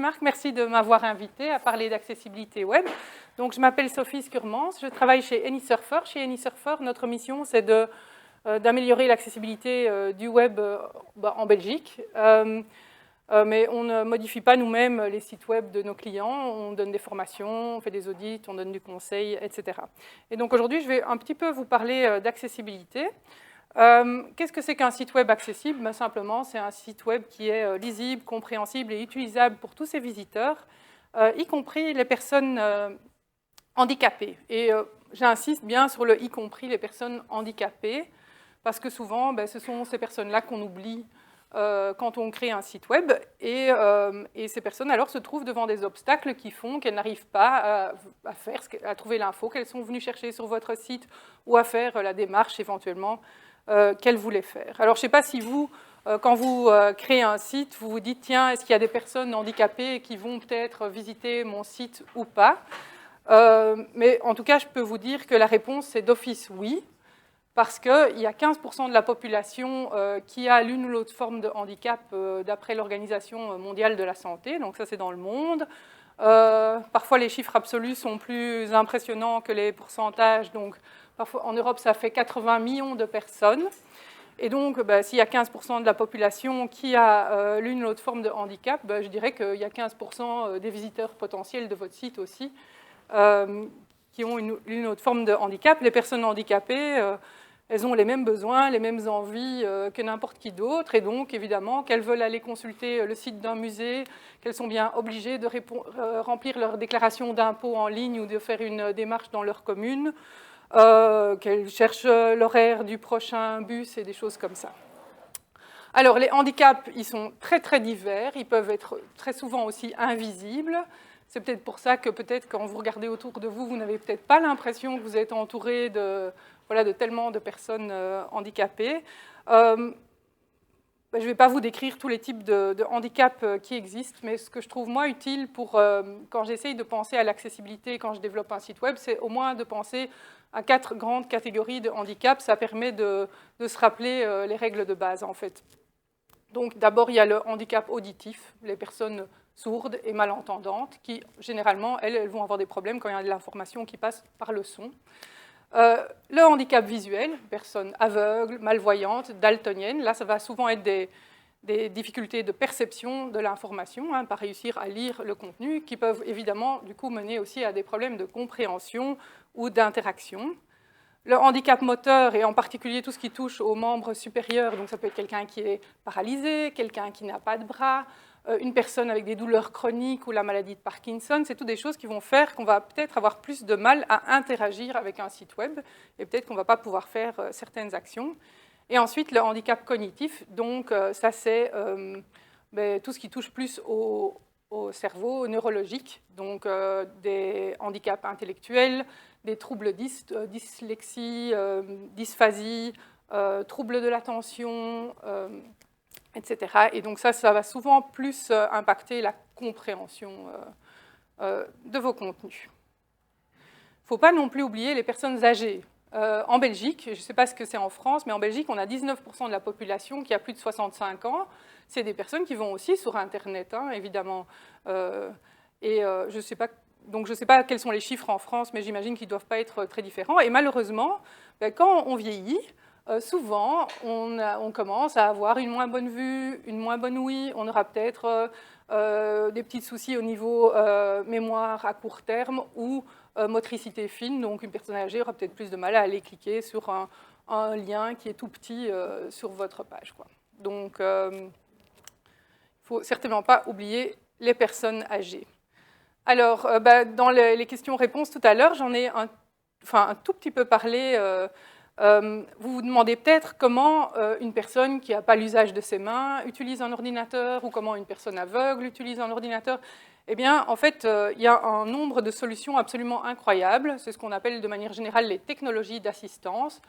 Marc, merci de m'avoir invité à parler d'accessibilité web. Donc, je m'appelle Sophie Skurmans, je travaille chez AnySurfer. Chez AnySurfer, notre mission, c'est d'améliorer l'accessibilité du web en Belgique. Mais on ne modifie pas nous-mêmes les sites web de nos clients, on donne des formations, on fait des audits, on donne du conseil, etc. Et donc aujourd'hui, je vais un petit peu vous parler d'accessibilité. Qu'est-ce que c'est qu'un site web accessible? Ben, simplement, c'est un site web qui est lisible, compréhensible et utilisable pour tous ses visiteurs, y compris les personnes handicapées. Et j'insiste bien sur le « y compris les personnes handicapées », parce que souvent, ben, ce sont ces personnes-là qu'on oublie quand on crée un site web, et ces personnes alors se trouvent devant des obstacles qui font qu'elles n'arrivent pas à trouver l'info qu'elles sont venues chercher sur votre site ou à faire la démarche éventuellement qu'elles voulaient faire. Alors je ne sais pas si vous, quand vous créez un site, vous vous dites tiens, est-ce qu'il y a des personnes handicapées qui vont peut-être visiter mon site ou pas, mais en tout cas je peux vous dire que la réponse c'est d'office oui, parce qu'il y a 15% de la population qui a l'une ou l'autre forme de handicap d'après l'Organisation mondiale de la santé, donc ça c'est dans le monde. Parfois les chiffres absolus sont plus impressionnants que les pourcentages, donc parfois en Europe ça fait 80 millions de personnes. Et donc s'il y a 15% de la population qui a l'une ou l'autre forme de handicap, je dirais qu'il y a 15% des visiteurs potentiels de votre site aussi qui ont une autre forme de handicap. Les personnes handicapées, elles ont les mêmes besoins, les mêmes envies que n'importe qui d'autre, et donc, évidemment, qu'elles veulent aller consulter le site d'un musée, qu'elles sont bien obligées de remplir leur déclaration d'impôt en ligne ou de faire une démarche dans leur commune, qu'elles cherchent l'horaire du prochain bus et des choses comme ça. Alors, les handicaps, ils sont très, très divers, ils peuvent être très souvent aussi invisibles. C'est peut-être pour ça que peut-être quand vous regardez autour de vous, vous n'avez peut-être pas l'impression que vous êtes entouré de tellement de personnes handicapées. Je ne vais pas vous décrire tous les types de handicaps qui existent, mais ce que je trouve moi utile quand j'essaye de penser à l'accessibilité, quand je développe un site web, c'est au moins de penser à 4 grandes catégories de handicaps. Ça permet de se rappeler les règles de base, en fait. Donc d'abord, il y a le handicap auditif, les personnes sourdes et malentendantes, qui généralement, elles vont avoir des problèmes quand il y a de l'information qui passe par le son. Le handicap visuel, personnes aveugles, malvoyantes, daltoniennes, là ça va souvent être des difficultés de perception de l'information, pas réussir à lire le contenu, qui peuvent évidemment du coup mener aussi à des problèmes de compréhension ou d'interaction. Le handicap moteur, et en particulier tout ce qui touche aux membres supérieurs, donc ça peut être quelqu'un qui est paralysé, quelqu'un qui n'a pas de bras, une personne avec des douleurs chroniques ou la maladie de Parkinson, c'est toutes des choses qui vont faire qu'on va peut-être avoir plus de mal à interagir avec un site web, et peut-être qu'on ne va pas pouvoir faire certaines actions. Et ensuite, le handicap cognitif, donc ça c'est tout ce qui touche plus au cerveau neurologique, donc des handicaps intellectuels, des troubles dyslexie, dysphasie, troubles de l'attention, etc. Et donc ça va souvent plus impacter la compréhension de vos contenus. Il ne faut pas non plus oublier les personnes âgées. En Belgique, je ne sais pas ce que c'est en France, mais en Belgique, on a 19% de la population qui a plus de 65 ans. C'est des personnes qui vont aussi sur Internet, évidemment. Je ne sais pas, donc je ne sais pas quels sont les chiffres en France, mais j'imagine qu'ils ne doivent pas être très différents. Et malheureusement, quand on vieillit, souvent, on commence à avoir une moins bonne vue, une moins bonne ouïe. On aura peut-être des petits soucis au niveau mémoire à court terme ou motricité fine. Donc, une personne âgée aura peut-être plus de mal à aller cliquer sur un lien qui est tout petit sur votre page, quoi. Donc, il ne faut certainement pas oublier les personnes âgées. Alors, dans les questions-réponses tout à l'heure, j'en ai un tout petit peu parlé. Vous vous demandez peut-être comment une personne qui n'a pas l'usage de ses mains utilise un ordinateur ou comment une personne aveugle utilise un ordinateur. Eh bien, en fait, il y a un nombre de solutions absolument incroyables. C'est ce qu'on appelle de manière générale les technologies d'assistance.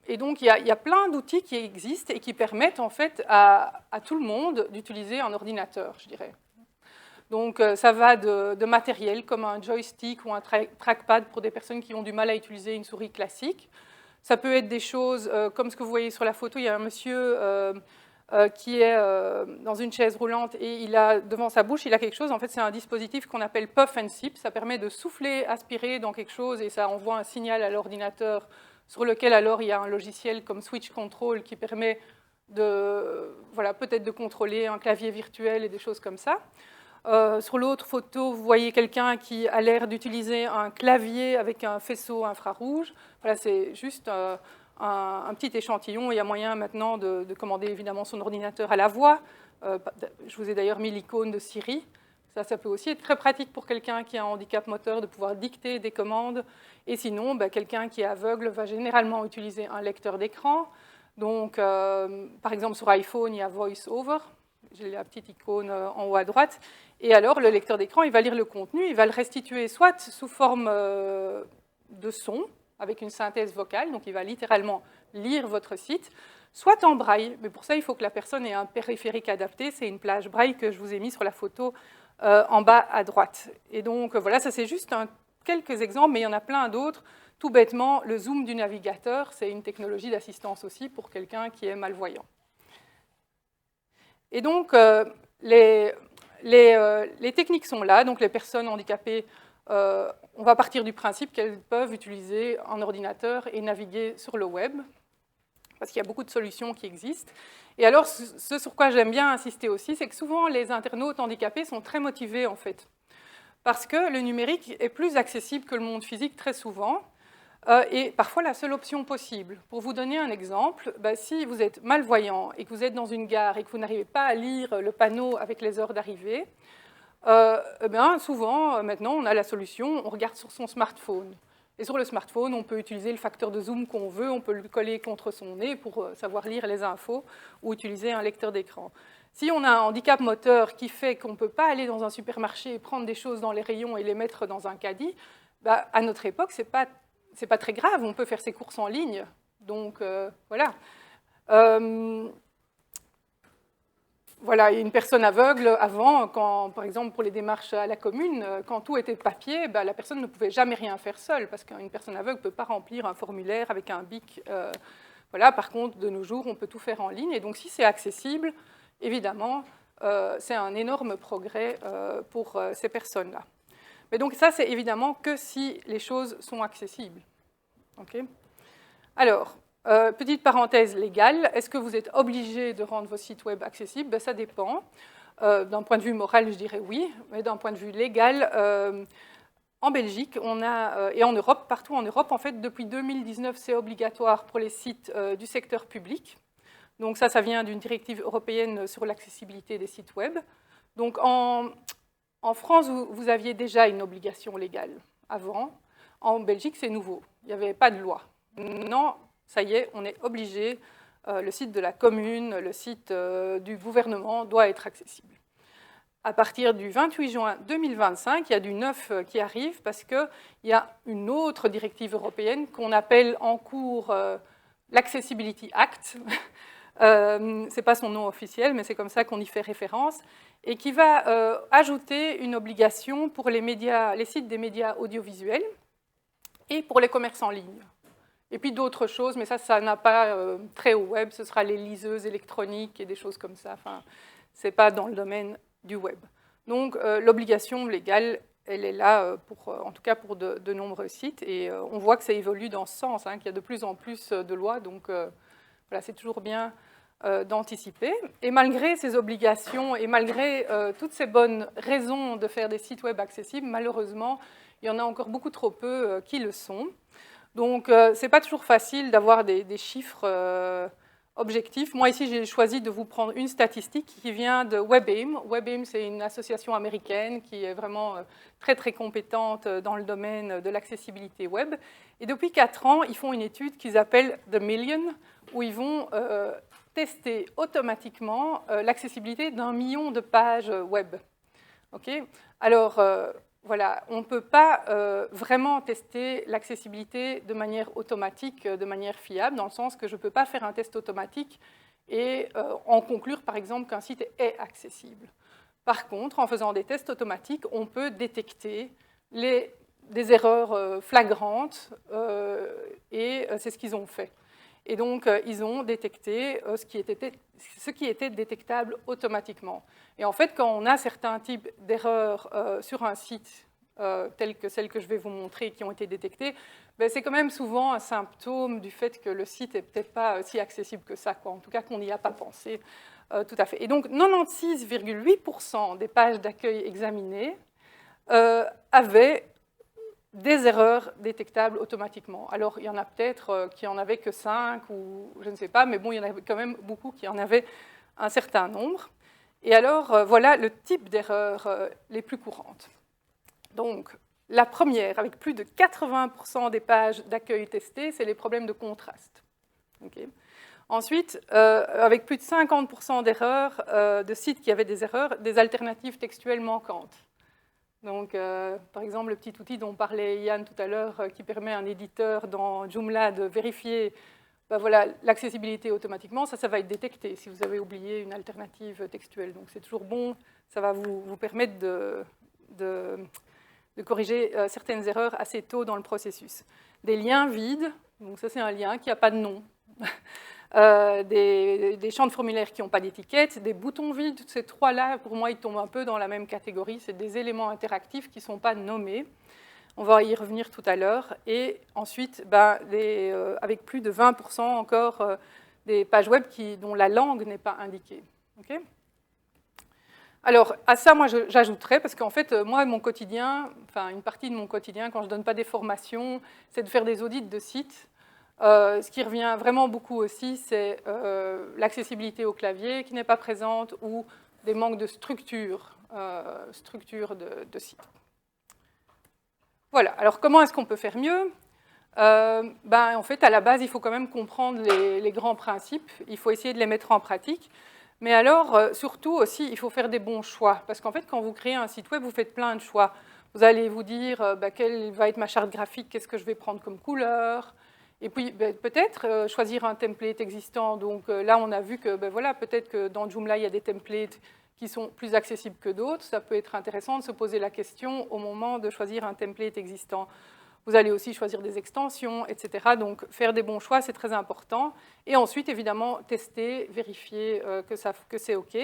Et donc, il y a plein d'outils qui existent et qui permettent en fait à tout le monde d'utiliser un ordinateur, je dirais. Donc, ça va de matériel comme un joystick ou un trackpad pour des personnes qui ont du mal à utiliser une souris classique. Ça peut être des choses comme ce que vous voyez sur la photo. Il y a un monsieur qui est dans une chaise roulante et il a devant sa bouche, il a quelque chose. En fait, c'est un dispositif qu'on appelle puff and sip. Ça permet de souffler, aspirer dans quelque chose et ça envoie un signal à l'ordinateur sur lequel alors il y a un logiciel comme Switch Control qui permet voilà, peut-être de contrôler un clavier virtuel et des choses comme ça. Sur l'autre photo, vous voyez quelqu'un qui a l'air d'utiliser un clavier avec un faisceau infrarouge. Voilà, c'est juste un petit échantillon. Il y a moyen maintenant de commander évidemment son ordinateur à la voix. Je vous ai d'ailleurs mis l'icône de Siri. Ça peut aussi être très pratique pour quelqu'un qui a un handicap moteur de pouvoir dicter des commandes. Et sinon, quelqu'un qui est aveugle va généralement utiliser un lecteur d'écran. Donc, par exemple, sur iPhone, il y a VoiceOver. J'ai la petite icône en haut à droite. Et alors, le lecteur d'écran, il va lire le contenu, il va le restituer soit sous forme de son, avec une synthèse vocale, donc il va littéralement lire votre site, soit en braille. Mais pour ça, il faut que la personne ait un périphérique adapté. C'est une plage braille que je vous ai mis sur la photo en bas à droite. Et donc, voilà, ça c'est juste quelques exemples, mais il y en a plein d'autres. Tout bêtement, le zoom du navigateur, c'est une technologie d'assistance aussi pour quelqu'un qui est malvoyant. Et donc, les techniques sont là. Donc, les personnes handicapées, on va partir du principe qu'elles peuvent utiliser un ordinateur et naviguer sur le web, parce qu'il y a beaucoup de solutions qui existent. Et alors, ce sur quoi j'aime bien insister aussi, c'est que souvent, les internautes handicapés sont très motivés, en fait, parce que le numérique est plus accessible que le monde physique très souvent, et parfois la seule option possible. Pour vous donner un exemple, si vous êtes malvoyant et que vous êtes dans une gare et que vous n'arrivez pas à lire le panneau avec les heures d'arrivée, souvent, maintenant, on a la solution, on regarde sur son smartphone. Et sur le smartphone, on peut utiliser le facteur de zoom qu'on veut, on peut le coller contre son nez pour savoir lire les infos ou utiliser un lecteur d'écran. Si on a un handicap moteur qui fait qu'on ne peut pas aller dans un supermarché et prendre des choses dans les rayons et les mettre dans un caddie, à notre époque, c'est pas très grave, on peut faire ses courses en ligne. Donc, voilà. Voilà, une personne aveugle, avant, par exemple pour les démarches à la commune, quand tout était papier, la personne ne pouvait jamais rien faire seule, parce qu'une personne aveugle ne peut pas remplir un formulaire avec un bic. Voilà, par contre, de nos jours, on peut tout faire en ligne. Et donc, si c'est accessible, évidemment, c'est un énorme progrès pour ces personnes-là. Mais donc, ça, c'est évidemment que si les choses sont accessibles. Okay. Alors, petite parenthèse légale, est-ce que vous êtes obligé de rendre vos sites web accessibles? Ça dépend. D'un point de vue moral, je dirais oui, mais d'un point de vue légal, en Belgique, et en Europe, partout en Europe, en fait, depuis 2019, c'est obligatoire pour les sites du secteur public. Donc ça vient d'une directive européenne sur l'accessibilité des sites web. Donc en France, vous aviez déjà une obligation légale avant. En Belgique, c'est nouveau. Il n'y avait pas de loi. Maintenant, ça y est, on est obligé. Le site de la commune, le site du gouvernement doit être accessible. À partir du 28 juin 2025, il y a du neuf qui arrive parce qu'il y a une autre directive européenne qu'on appelle en cours l'Accessibility Act. Ce n'est pas son nom officiel, mais c'est comme ça qu'on y fait référence, et qui va ajouter une obligation pour les sites des médias audiovisuels et pour les commerces en ligne. Et puis d'autres choses, mais ça n'a pas trait au web, ce sera les liseuses électroniques et des choses comme ça. Enfin, ce n'est pas dans le domaine du web. Donc l'obligation légale, elle est là, en tout cas pour de nombreux sites, et on voit que ça évolue dans ce sens, qu'il y a de plus en plus de lois, donc voilà, c'est toujours bien d'anticiper. Et malgré ces obligations et malgré toutes ces bonnes raisons de faire des sites web accessibles, malheureusement, il y en a encore beaucoup trop peu qui le sont. Donc, ce n'est pas toujours facile d'avoir des chiffres objectifs. Moi, ici, j'ai choisi de vous prendre une statistique qui vient de WebAIM. WebAIM, c'est une association américaine qui est vraiment très, très compétente dans le domaine de l'accessibilité web. Et depuis 4 ans, ils font une étude qu'ils appellent The Million, où ils vont tester automatiquement l'accessibilité d'1 million de pages web. Okay. Alors, voilà, on ne peut pas vraiment tester l'accessibilité de manière automatique, de manière fiable, dans le sens que je ne peux pas faire un test automatique et en conclure, par exemple, qu'un site est accessible. Par contre, en faisant des tests automatiques, on peut détecter des erreurs flagrantes, et c'est ce qu'ils ont fait. Et donc, ils ont détecté ce qui était détectable automatiquement. Et en fait, quand on a certains types d'erreurs sur un site, telles que celles que je vais vous montrer, qui ont été détectées, ben, c'est quand même souvent un symptôme du fait que le site n'est peut-être pas si accessible que ça, quoi. En tout cas qu'on n'y a pas pensé tout à fait. Et donc, 96,8% des pages d'accueil examinées avaient des erreurs détectables automatiquement. Alors, il y en a peut-être qui en avaient que 5 ou je ne sais pas, mais bon, il y en avait quand même beaucoup qui en avaient un certain nombre. Et alors, voilà le type d'erreurs les plus courantes. Donc, la première, avec plus de 80% des pages d'accueil testées, c'est les problèmes de contraste. Okay. Ensuite, avec plus de 50% d'erreurs, de sites qui avaient des erreurs, des alternatives textuelles manquantes. Donc, par exemple, le petit outil dont parlait Yann tout à l'heure, qui permet à un éditeur dans Joomla de vérifier ben voilà, l'accessibilité automatiquement, ça va être détecté si vous avez oublié une alternative textuelle. Donc, c'est toujours bon, ça va vous permettre de corriger certaines erreurs assez tôt dans le processus. Des liens vides, donc ça c'est un lien qui n'a pas de nom. Des champs de formulaire qui n'ont pas d'étiquette, des boutons vides, ces trois-là, pour moi, ils tombent un peu dans la même catégorie. C'est des éléments interactifs qui ne sont pas nommés. On va y revenir tout à l'heure. Et ensuite, ben, avec plus de 20% encore des pages web dont la langue n'est pas indiquée. Okay. Alors, à ça, moi, j'ajouterais, parce qu'en fait, moi, mon quotidien, enfin, une partie de mon quotidien, quand je ne donne pas des formations, c'est de faire des audits de sites. Ce qui revient vraiment beaucoup aussi, c'est l'accessibilité au clavier qui n'est pas présente ou des manques de structure de site. Voilà, alors comment est-ce qu'on peut faire mieux ? Ben, en fait, à la base, il faut quand même comprendre les grands principes, il faut essayer de les mettre en pratique. Mais alors, surtout aussi, il faut faire des bons choix. Parce qu'en fait, quand vous créez un site web, vous faites plein de choix. Vous allez vous dire, quelle va être ma charte graphique, qu'est-ce que je vais prendre comme couleur. Et puis, peut-être choisir un template existant. Donc là, on a vu que, voilà, peut-être que dans Joomla, il y a des templates qui sont plus accessibles que d'autres. Ça peut être intéressant de se poser la question au moment de choisir un template existant. Vous allez aussi choisir des extensions, etc. Donc, faire des bons choix, c'est très important. Et ensuite, évidemment, tester, vérifier que c'est OK.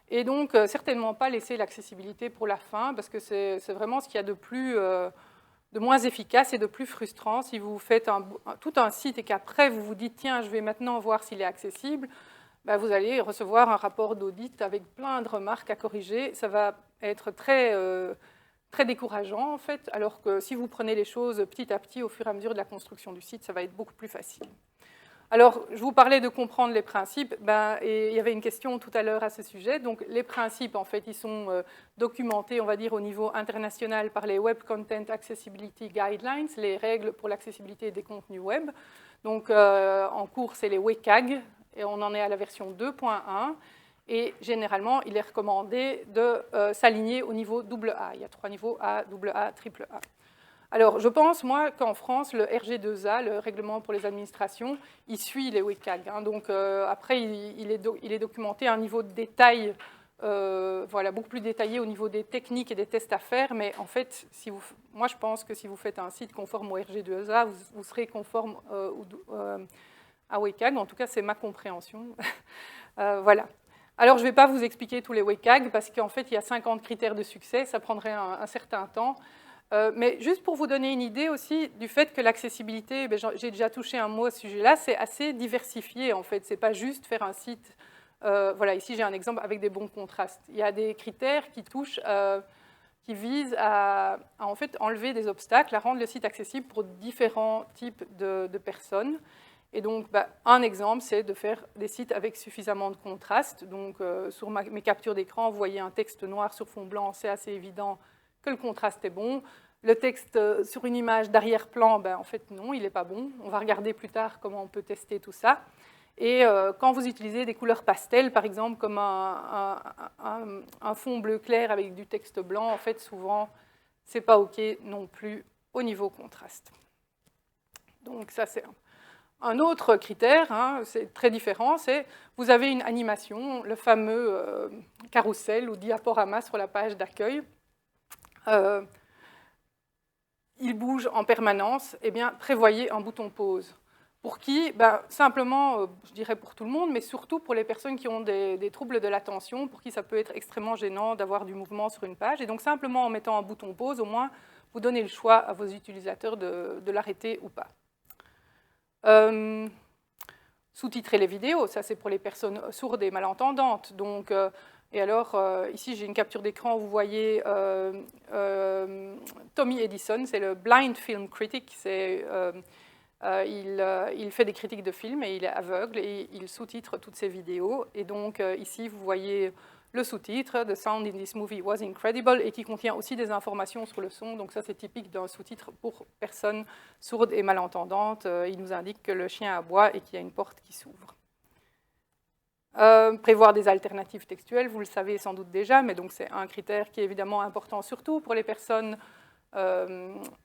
Et donc, certainement pas laisser l'accessibilité pour la fin, parce que c'est vraiment ce qu'il y a de moins efficace et de plus frustrant. Si vous faites tout un site et qu'après, vous vous dites, tiens, je vais maintenant voir s'il est accessible, ben, vous allez recevoir un rapport d'audit avec plein de remarques à corriger. Ça va être très décourageant, en fait, alors que si vous prenez les choses petit à petit, au fur et à mesure de la construction du site, ça va être beaucoup plus facile. Alors, je vous parlais de comprendre les principes, et il y avait une question tout à l'heure à ce sujet. Donc, les principes, en fait, ils sont documentés, on va dire, au niveau international par les Web Content Accessibility Guidelines, les règles pour l'accessibilité des contenus web. Donc, en cours, c'est les WCAG, et on en est à la version 2.1. Et généralement, il est recommandé de s'aligner au niveau AA. Il y a 3 niveaux A, AA, AAA. Alors, je pense, moi, qu'en France, le RG2A, le règlement pour les administrations, il suit les WCAG. Hein. Donc, après, il est documenté à un niveau de détail, voilà, beaucoup plus détaillé au niveau des techniques et des tests à faire. Mais en fait, moi, je pense que si vous faites un site conforme au RG2A, vous serez conforme à WCAG. En tout cas, c'est ma compréhension. Voilà. Alors, je ne vais pas vous expliquer tous les WCAG, parce qu'en fait, il y a 50 critères de succès. Ça prendrait un certain temps. Mais juste pour vous donner une idée aussi du fait que l'accessibilité, j'ai déjà touché un mot à ce sujet-là, c'est assez diversifié en fait. Ce n'est pas juste faire un site, voilà, ici j'ai un exemple avec des bons contrastes. Il y a des critères qui touchent, qui visent à en fait enlever des obstacles, à rendre le site accessible pour différents types de personnes. Et donc, un exemple, c'est de faire des sites avec suffisamment de contraste. Donc, sur mes captures d'écran, vous voyez un texte noir sur fond blanc, c'est assez évident que le contraste est bon. Le texte sur une image d'arrière-plan, en fait, non, il n'est pas bon. On va regarder plus tard comment on peut tester tout ça. Et quand vous utilisez des couleurs pastel, par exemple, comme un fond bleu clair avec du texte blanc, en fait, souvent, ce n'est pas OK non plus au niveau contraste. Donc, ça, c'est un autre critère, hein, c'est très différent, c'est vous avez une animation, le fameux carrousel ou diaporama sur la page d'accueil. Il bouge en permanence, eh bien, prévoyez un bouton pause. Pour qui? Simplement, je dirais pour tout le monde, mais surtout pour les personnes qui ont des troubles de l'attention, pour qui ça peut être extrêmement gênant d'avoir du mouvement sur une page. Et donc simplement en mettant un bouton pause, au moins, vous donnez le choix à vos utilisateurs de l'arrêter ou pas. Sous-titrer les vidéos, ça c'est pour les personnes sourdes et malentendantes. Donc, et alors, ici j'ai une capture d'écran, vous voyez Tommy Edison, c'est le Blind Film Critic, il fait des critiques de films et il est aveugle et il sous-titre toutes ses vidéos. Et donc ici, vous voyez le sous-titre, « The sound in this movie was incredible » et qui contient aussi des informations sur le son. Donc ça, c'est typique d'un sous-titre pour personnes sourdes et malentendantes. Il nous indique que le chien aboie et qu'il y a une porte qui s'ouvre. Prévoir des alternatives textuelles, vous le savez sans doute déjà, mais donc c'est un critère qui est évidemment important, surtout pour les personnes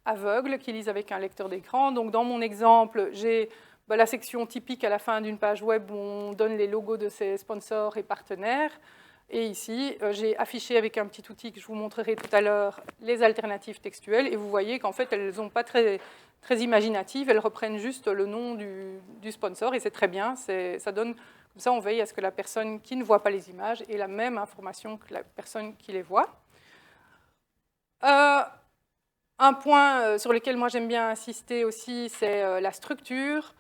aveugles qui lisent avec un lecteur d'écran. Donc dans mon exemple, j'ai la section typique à la fin d'une page web où on donne les logos de ses sponsors et partenaires. Et ici, j'ai affiché avec un petit outil que je vous montrerai tout à l'heure les alternatives textuelles. Et vous voyez qu'en fait, elles ne sont pas très imaginatives. Elles reprennent juste le nom du sponsor et c'est très bien. Ça donne, comme ça, on veille à ce que la personne qui ne voit pas les images ait la même information que la personne qui les voit. Un point sur lequel moi j'aime bien insister aussi, c'est la structure.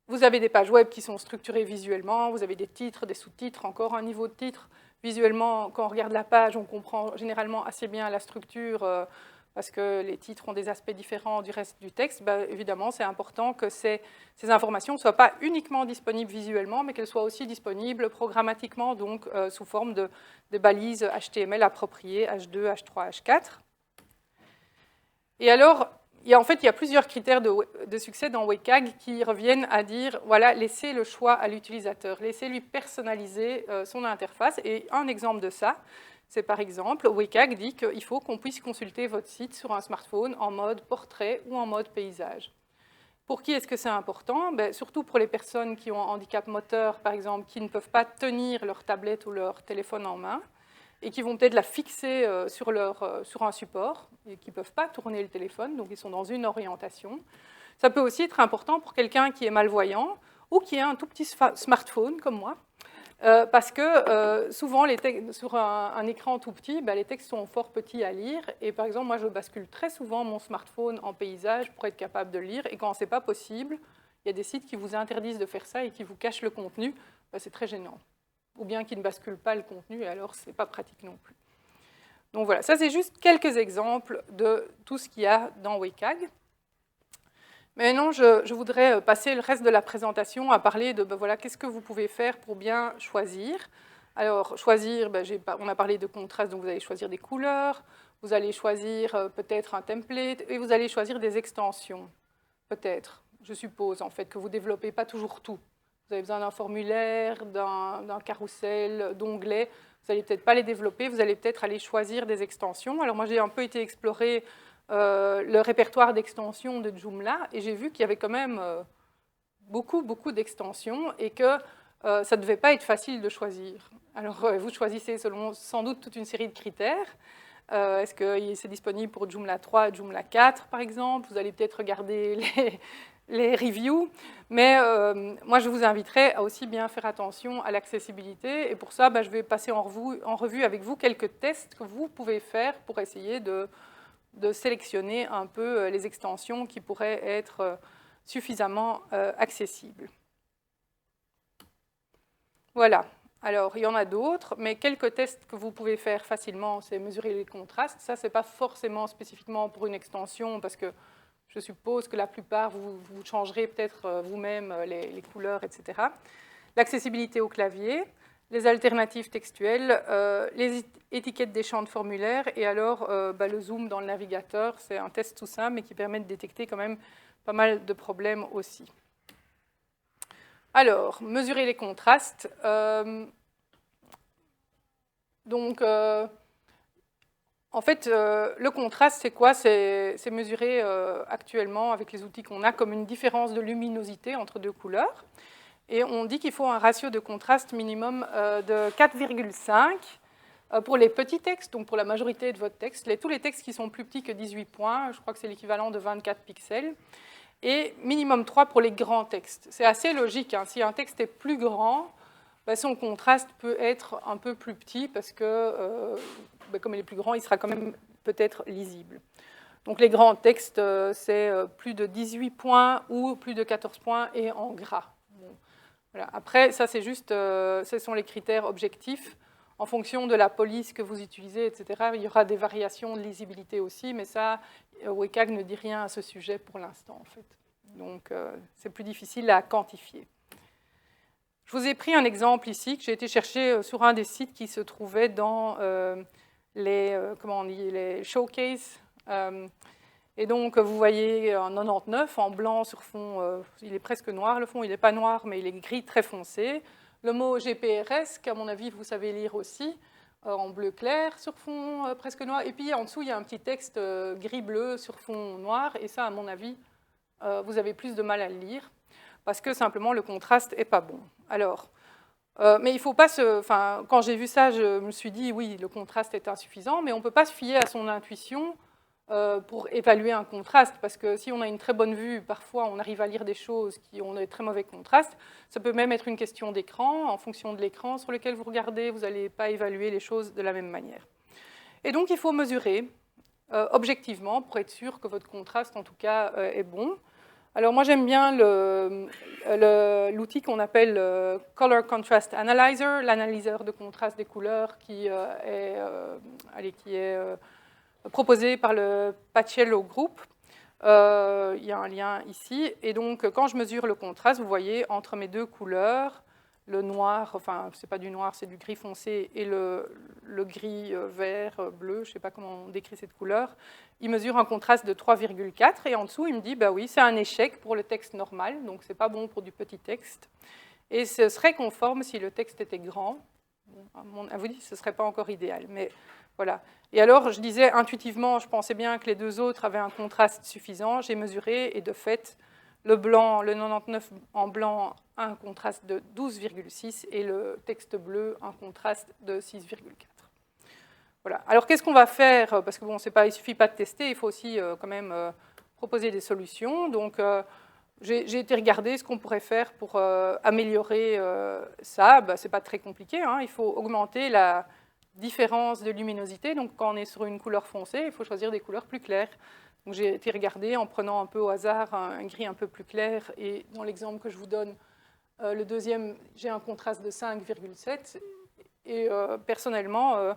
Vous avez des pages web qui sont structurées visuellement, vous avez des titres, des sous-titres, encore un niveau de titre. Visuellement, quand on regarde la page, on comprend généralement assez bien la structure parce que les titres ont des aspects différents du reste du texte. Évidemment, c'est important que ces informations ne soient pas uniquement disponibles visuellement, mais qu'elles soient aussi disponibles programmatiquement, donc sous forme de balises HTML appropriées, H2, H3, H4. Et alors, il y a plusieurs critères de succès dans WCAG qui reviennent à dire, voilà, laissez le choix à l'utilisateur, laissez-lui personnaliser son interface. Et un exemple de ça, c'est par exemple, WCAG dit qu'il faut qu'on puisse consulter votre site sur un smartphone en mode portrait ou en mode paysage. Pour qui est-ce que c'est important? Surtout pour les personnes qui ont un handicap moteur, par exemple, qui ne peuvent pas tenir leur tablette ou leur téléphone en main, et qui vont peut-être la fixer sur un support, et qui ne peuvent pas tourner le téléphone, donc ils sont dans une orientation. Ça peut aussi être important pour quelqu'un qui est malvoyant, ou qui a un tout petit smartphone, comme moi, parce que souvent, sur un écran tout petit, les textes sont fort petits à lire, et par exemple, moi je bascule très souvent mon smartphone en paysage pour être capable de le lire, et quand ce n'est pas possible, il y a des sites qui vous interdisent de faire ça et qui vous cachent le contenu, c'est très gênant. Ou bien qui ne basculent pas le contenu, et alors ce n'est pas pratique non plus. Donc voilà, ça c'est juste quelques exemples de tout ce qu'il y a dans WCAG. Maintenant, je voudrais passer le reste de la présentation à parler de voilà, qu'est-ce que vous pouvez faire pour bien choisir. Alors, choisir, on a parlé de contraste, donc vous allez choisir des couleurs, vous allez choisir peut-être un template, et vous allez choisir des extensions, peut-être, je suppose, en fait, que vous ne développez pas toujours tout. Vous avez besoin d'un formulaire, d'un carrousel, d'onglets. Vous n'allez peut-être pas les développer, vous allez peut-être aller choisir des extensions. Alors moi, j'ai un peu été explorer le répertoire d'extensions de Joomla et j'ai vu qu'il y avait quand même beaucoup d'extensions et que ça ne devait pas être facile de choisir. Alors vous choisissez selon sans doute toute une série de critères. Est-ce que c'est disponible pour Joomla 3 et Joomla 4, par exemple? Vous allez peut-être regarder les reviews, mais moi je vous inviterai à aussi bien faire attention à l'accessibilité et pour ça je vais passer en revue avec vous quelques tests que vous pouvez faire pour essayer de sélectionner un peu les extensions qui pourraient être suffisamment accessibles. Voilà, alors il y en a d'autres, mais quelques tests que vous pouvez faire facilement, c'est mesurer les contrastes. Ça, ce n'est pas forcément spécifiquement pour une extension parce que je suppose que la plupart, vous changerez peut-être vous-même les couleurs, etc. L'accessibilité au clavier, les alternatives textuelles, les étiquettes des champs de formulaire, et alors le zoom dans le navigateur, c'est un test tout simple, mais qui permet de détecter quand même pas mal de problèmes aussi. Alors, mesurer les contrastes. En fait, le contraste, c'est quoi? C'est mesuré actuellement avec les outils qu'on a comme une différence de luminosité entre deux couleurs. Et on dit qu'il faut un ratio de contraste minimum de 4,5 pour les petits textes, donc pour la majorité de votre texte. Tous les textes qui sont plus petits que 18 points, je crois que c'est l'équivalent de 24 pixels. et minimum 3 pour les grands textes. C'est assez logique, hein. Si un texte est plus grand, son contraste peut être un peu plus petit parce que, comme il est plus grand, il sera quand même peut-être lisible. Donc les grands textes, c'est plus de 18 points ou plus de 14 points et en gras. Bon, voilà. Après, ça c'est juste, ce sont les critères objectifs. En fonction de la police que vous utilisez, etc., il y aura des variations de lisibilité aussi, mais ça, WCAG ne dit rien à ce sujet pour l'instant, en fait. Donc, c'est plus difficile à quantifier. Je vous ai pris un exemple ici que j'ai été chercher sur un des sites qui se trouvait dans les showcases. Et donc, vous voyez un 99 en blanc sur fond, il est presque noir, le fond, il n'est pas noir, mais il est gris très foncé. Le mot GPRS, qu'à mon avis, vous savez lire aussi, en bleu clair sur fond presque noir. Et puis, en dessous, il y a un petit texte gris-bleu sur fond noir. Et ça, à mon avis, vous avez plus de mal à le lire parce que simplement, le contraste n'est pas bon. Alors, mais il ne faut pas se... Enfin, quand j'ai vu ça, je me suis dit, oui, le contraste est insuffisant, mais on ne peut pas se fier à son intuition pour évaluer un contraste, parce que si on a une très bonne vue, parfois on arrive à lire des choses qui ont des très mauvais contrastes. Ça peut même être une question d'écran. En fonction de l'écran sur lequel vous regardez, vous n'allez pas évaluer les choses de la même manière. Et donc il faut mesurer objectivement pour être sûr que votre contraste, en tout cas, est bon. Alors moi j'aime bien l'outil qu'on appelle Color Contrast Analyzer, l'analyseur de contraste des couleurs qui est proposé par le Paciello Group. Il y a un lien ici. Et donc, quand je mesure le contraste, vous voyez, entre mes deux couleurs, le noir, enfin, ce n'est pas du noir, c'est du gris foncé, et le gris vert, bleu, je ne sais pas comment on décrit cette couleur, il mesure un contraste de 3,4. Et en dessous, il me dit, bah oui, c'est un échec pour le texte normal, donc ce n'est pas bon pour du petit texte. Et ce serait conforme si le texte était grand. Bon, à vous dire, ce ne serait pas encore idéal, mais... Voilà. Et alors, je disais intuitivement, je pensais bien que les deux autres avaient un contraste suffisant. J'ai mesuré et de fait, le blanc, le 99 en blanc, a un contraste de 12,6 et le texte bleu, un contraste de 6,4. Voilà. Alors, qu'est-ce qu'on va faire? Parce que bon, il ne suffit pas de tester, il faut aussi quand même proposer des solutions. Donc, j'ai été regarder ce qu'on pourrait faire pour améliorer ça. Ce n'est pas très compliqué, hein. Il faut augmenter la différence de luminosité. Donc, quand on est sur une couleur foncée, il faut choisir des couleurs plus claires. Donc, j'ai été regarder en prenant un peu au hasard un gris un peu plus clair. Et dans l'exemple que je vous donne, le deuxième, j'ai un contraste de 5,7. Et personnellement,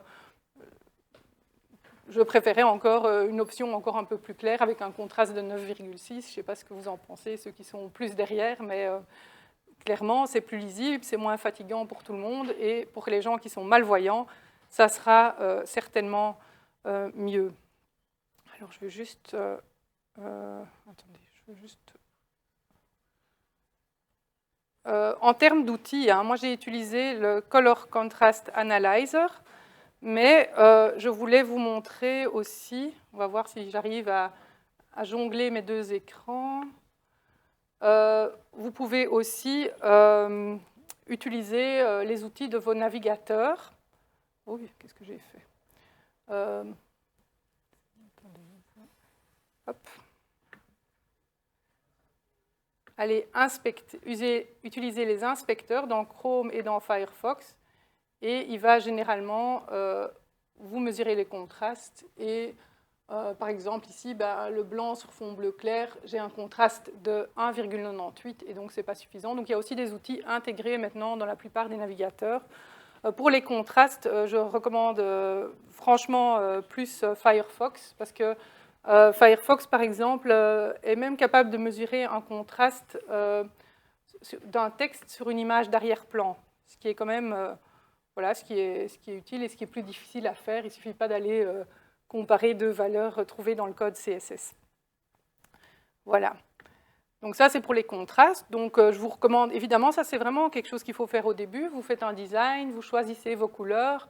je préférais encore une option encore un peu plus claire avec un contraste de 9,6. Je ne sais pas ce que vous en pensez, ceux qui sont plus derrière, mais clairement, c'est plus lisible, c'est moins fatigant pour tout le monde. Et pour les gens qui sont malvoyants, ça sera certainement mieux. Alors, je vais juste... attendez, je vais juste... en termes d'outils, hein, moi j'ai utilisé le Color Contrast Analyzer, mais je voulais vous montrer aussi, on va voir si j'arrive à jongler mes deux écrans. Vous pouvez aussi utiliser les outils de vos navigateurs. Oh oui, qu'est-ce que j'ai fait? Hop. Allez utiliser les inspecteurs dans Chrome et dans Firefox. Et il va généralement vous mesurer les contrastes. Et par exemple, ici, le blanc sur fond bleu clair, j'ai un contraste de 1,98 et donc ce n'est pas suffisant. Donc il y a aussi des outils intégrés maintenant dans la plupart des navigateurs. Pour les contrastes, je recommande franchement plus Firefox parce que Firefox, par exemple, est même capable de mesurer un contraste d'un texte sur une image d'arrière-plan, ce qui est quand même voilà, ce qui est utile et ce qui est plus difficile à faire. Il ne suffit pas d'aller comparer deux valeurs trouvées dans le code CSS. Voilà. Donc ça, c'est pour les contrastes. Donc je vous recommande, évidemment, ça c'est vraiment quelque chose qu'il faut faire au début. Vous faites un design, vous choisissez vos couleurs.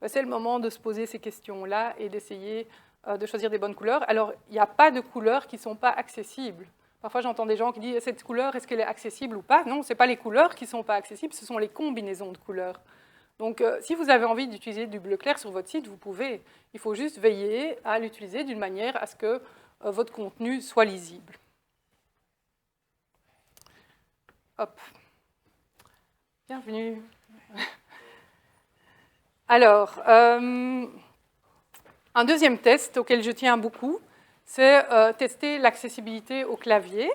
C'est le moment de se poser ces questions-là et d'essayer de choisir des bonnes couleurs. Alors, il n'y a pas de couleurs qui ne sont pas accessibles. Parfois, j'entends des gens qui disent « cette couleur, est-ce qu'elle est accessible ou pas ?» Non, ce n'est pas les couleurs qui ne sont pas accessibles, ce sont les combinaisons de couleurs. Donc, si vous avez envie d'utiliser du bleu clair sur votre site, vous pouvez. Il faut juste veiller à l'utiliser d'une manière à ce que votre contenu soit lisible. Hop. Bienvenue. Alors, un deuxième test auquel je tiens beaucoup, c'est tester l'accessibilité au clavier.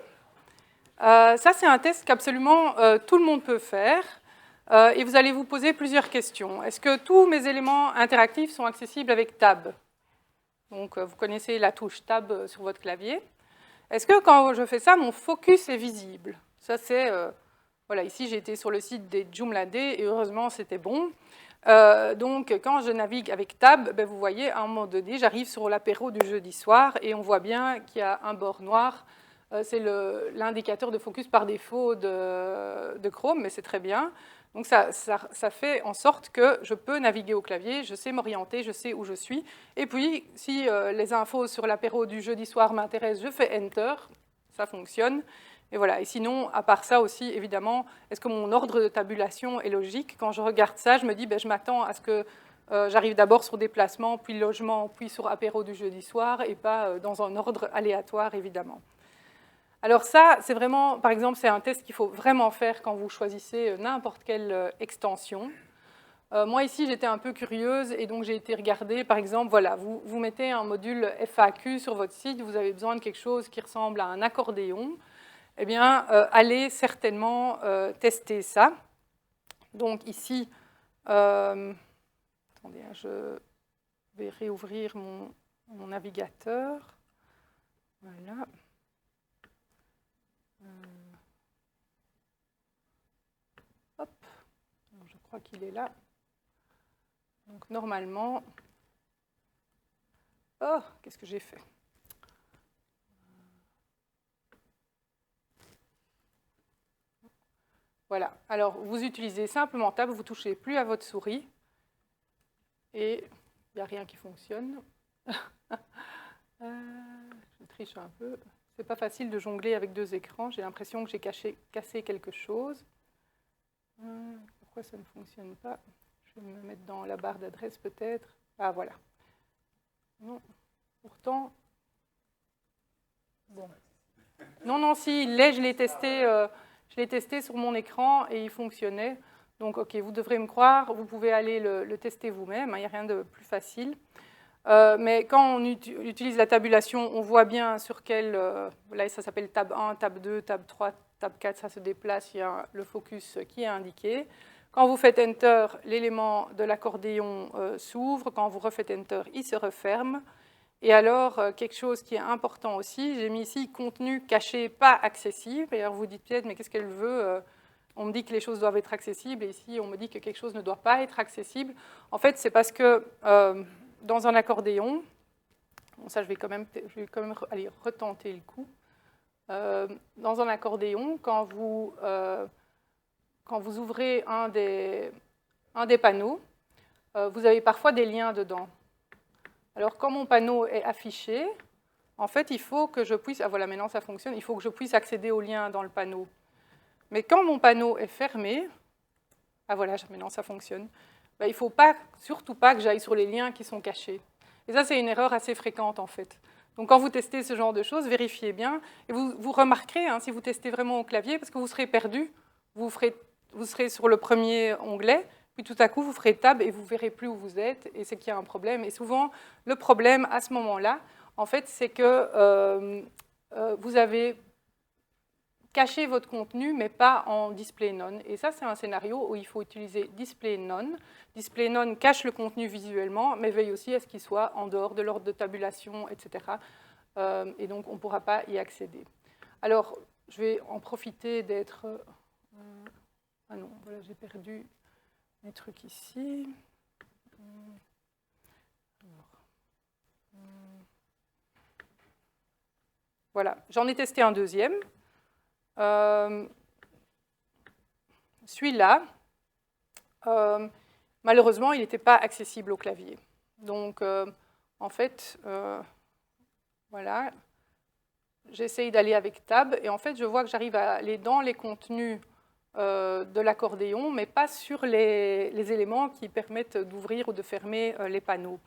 Ça, c'est un test qu'absolument tout le monde peut faire. Et vous allez vous poser plusieurs questions. Est-ce que tous mes éléments interactifs sont accessibles avec Tab? Donc, vous connaissez la touche Tab sur votre clavier. Est-ce que quand je fais ça, mon focus est visible? Ça, c'est... voilà, ici, j'ai été sur le site des Joomla Day et heureusement, c'était bon. Donc, quand je navigue avec Tab, ben, vous voyez, à un moment donné, j'arrive sur l'apéro du jeudi soir et on voit bien qu'il y a un bord noir. C'est l'indicateur de focus par défaut de Chrome, mais c'est très bien. Donc, ça fait en sorte que je peux naviguer au clavier, je sais m'orienter, je sais où je suis. Et puis, si les infos sur l'apéro du jeudi soir m'intéressent, je fais Enter, ça fonctionne. Et voilà. Et sinon, à part ça aussi, évidemment, est-ce que mon ordre de tabulation est logique? Quand je regarde ça, je me dis, ben, je m'attends à ce que j'arrive d'abord sur déplacement, puis logement, puis sur apéro du jeudi soir, et pas dans un ordre aléatoire, évidemment. Alors ça, c'est vraiment, par exemple, c'est un test qu'il faut vraiment faire quand vous choisissez n'importe quelle extension. Moi, ici, j'étais un peu curieuse, et donc j'ai été regarder, par exemple, voilà, vous mettez un module FAQ sur votre site, vous avez besoin de quelque chose qui ressemble à un accordéon. Eh bien, allez certainement tester ça. Donc ici, attendez, je vais réouvrir mon navigateur. Voilà. Hop, alors, je crois qu'il est là. Donc normalement, oh, qu'est-ce que j'ai fait? Voilà, alors vous utilisez simplement Tab, vous ne touchez plus à votre souris et il n'y a rien qui fonctionne. Je triche un peu. C'est pas facile de jongler avec deux écrans, j'ai l'impression que j'ai cassé quelque chose. Pourquoi ça ne fonctionne pas? Je vais me mettre dans la barre d'adresse peut-être. Ah voilà. Non, pourtant... Bon. Non, si, il l'est, je l'ai testé... Je l'ai testé sur mon écran et il fonctionnait. Donc, OK, vous devrez me croire, vous pouvez aller le tester vous-même, il n'y a rien de plus facile. Mais quand on utilise la tabulation, on voit bien sur quel... là, ça s'appelle tab 1, tab 2, tab 3, tab 4, ça se déplace, il y a le focus qui est indiqué. Quand vous faites Enter, l'élément de l'accordéon s'ouvre. Quand vous refaites Enter, il se referme. Et alors, quelque chose qui est important aussi, j'ai mis ici « contenu caché pas accessible ». Et alors, vous dites peut-être, mais qu'est-ce qu'elle veut? On me dit que les choses doivent être accessibles, et ici, on me dit que quelque chose ne doit pas être accessible. En fait, c'est parce que dans un accordéon, bon, ça, je vais quand même aller retenter le coup. Dans un accordéon, quand vous ouvrez un des panneaux, vous avez parfois des liens dedans. Alors, quand mon panneau est affiché, en fait, il faut que je puisse... Ah voilà, maintenant ça fonctionne. Il faut que je puisse accéder aux liens dans le panneau. Mais quand mon panneau est fermé... Ah voilà, maintenant ça fonctionne. Ben, il ne faut surtout pas que j'aille sur les liens qui sont cachés. Et ça, c'est une erreur assez fréquente, en fait. Donc, quand vous testez ce genre de choses, vérifiez bien. Et vous remarquerez, hein, si vous testez vraiment au clavier, parce que vous serez perdu, vous serez sur le premier onglet, puis tout à coup, vous ferez Tab et vous ne verrez plus où vous êtes, et c'est qu'il y a un problème. Et souvent, le problème à ce moment-là, en fait, c'est que vous avez caché votre contenu, mais pas en display none. Et ça, c'est un scénario où il faut utiliser display none. Display none cache le contenu visuellement, mais veille aussi à ce qu'il soit en dehors de l'ordre de tabulation, etc. Et donc, on ne pourra pas y accéder. Alors, je vais en profiter d'être... ah non, voilà, j'ai perdu... mes trucs ici. Voilà, j'en ai testé un deuxième. Celui-là, malheureusement, il n'était pas accessible au clavier. Donc, en fait, voilà, j'essaye d'aller avec Tab, et en fait, je vois que j'arrive à aller dans les contenus de l'accordéon, mais pas sur les éléments qui permettent d'ouvrir ou de fermer les panneaux.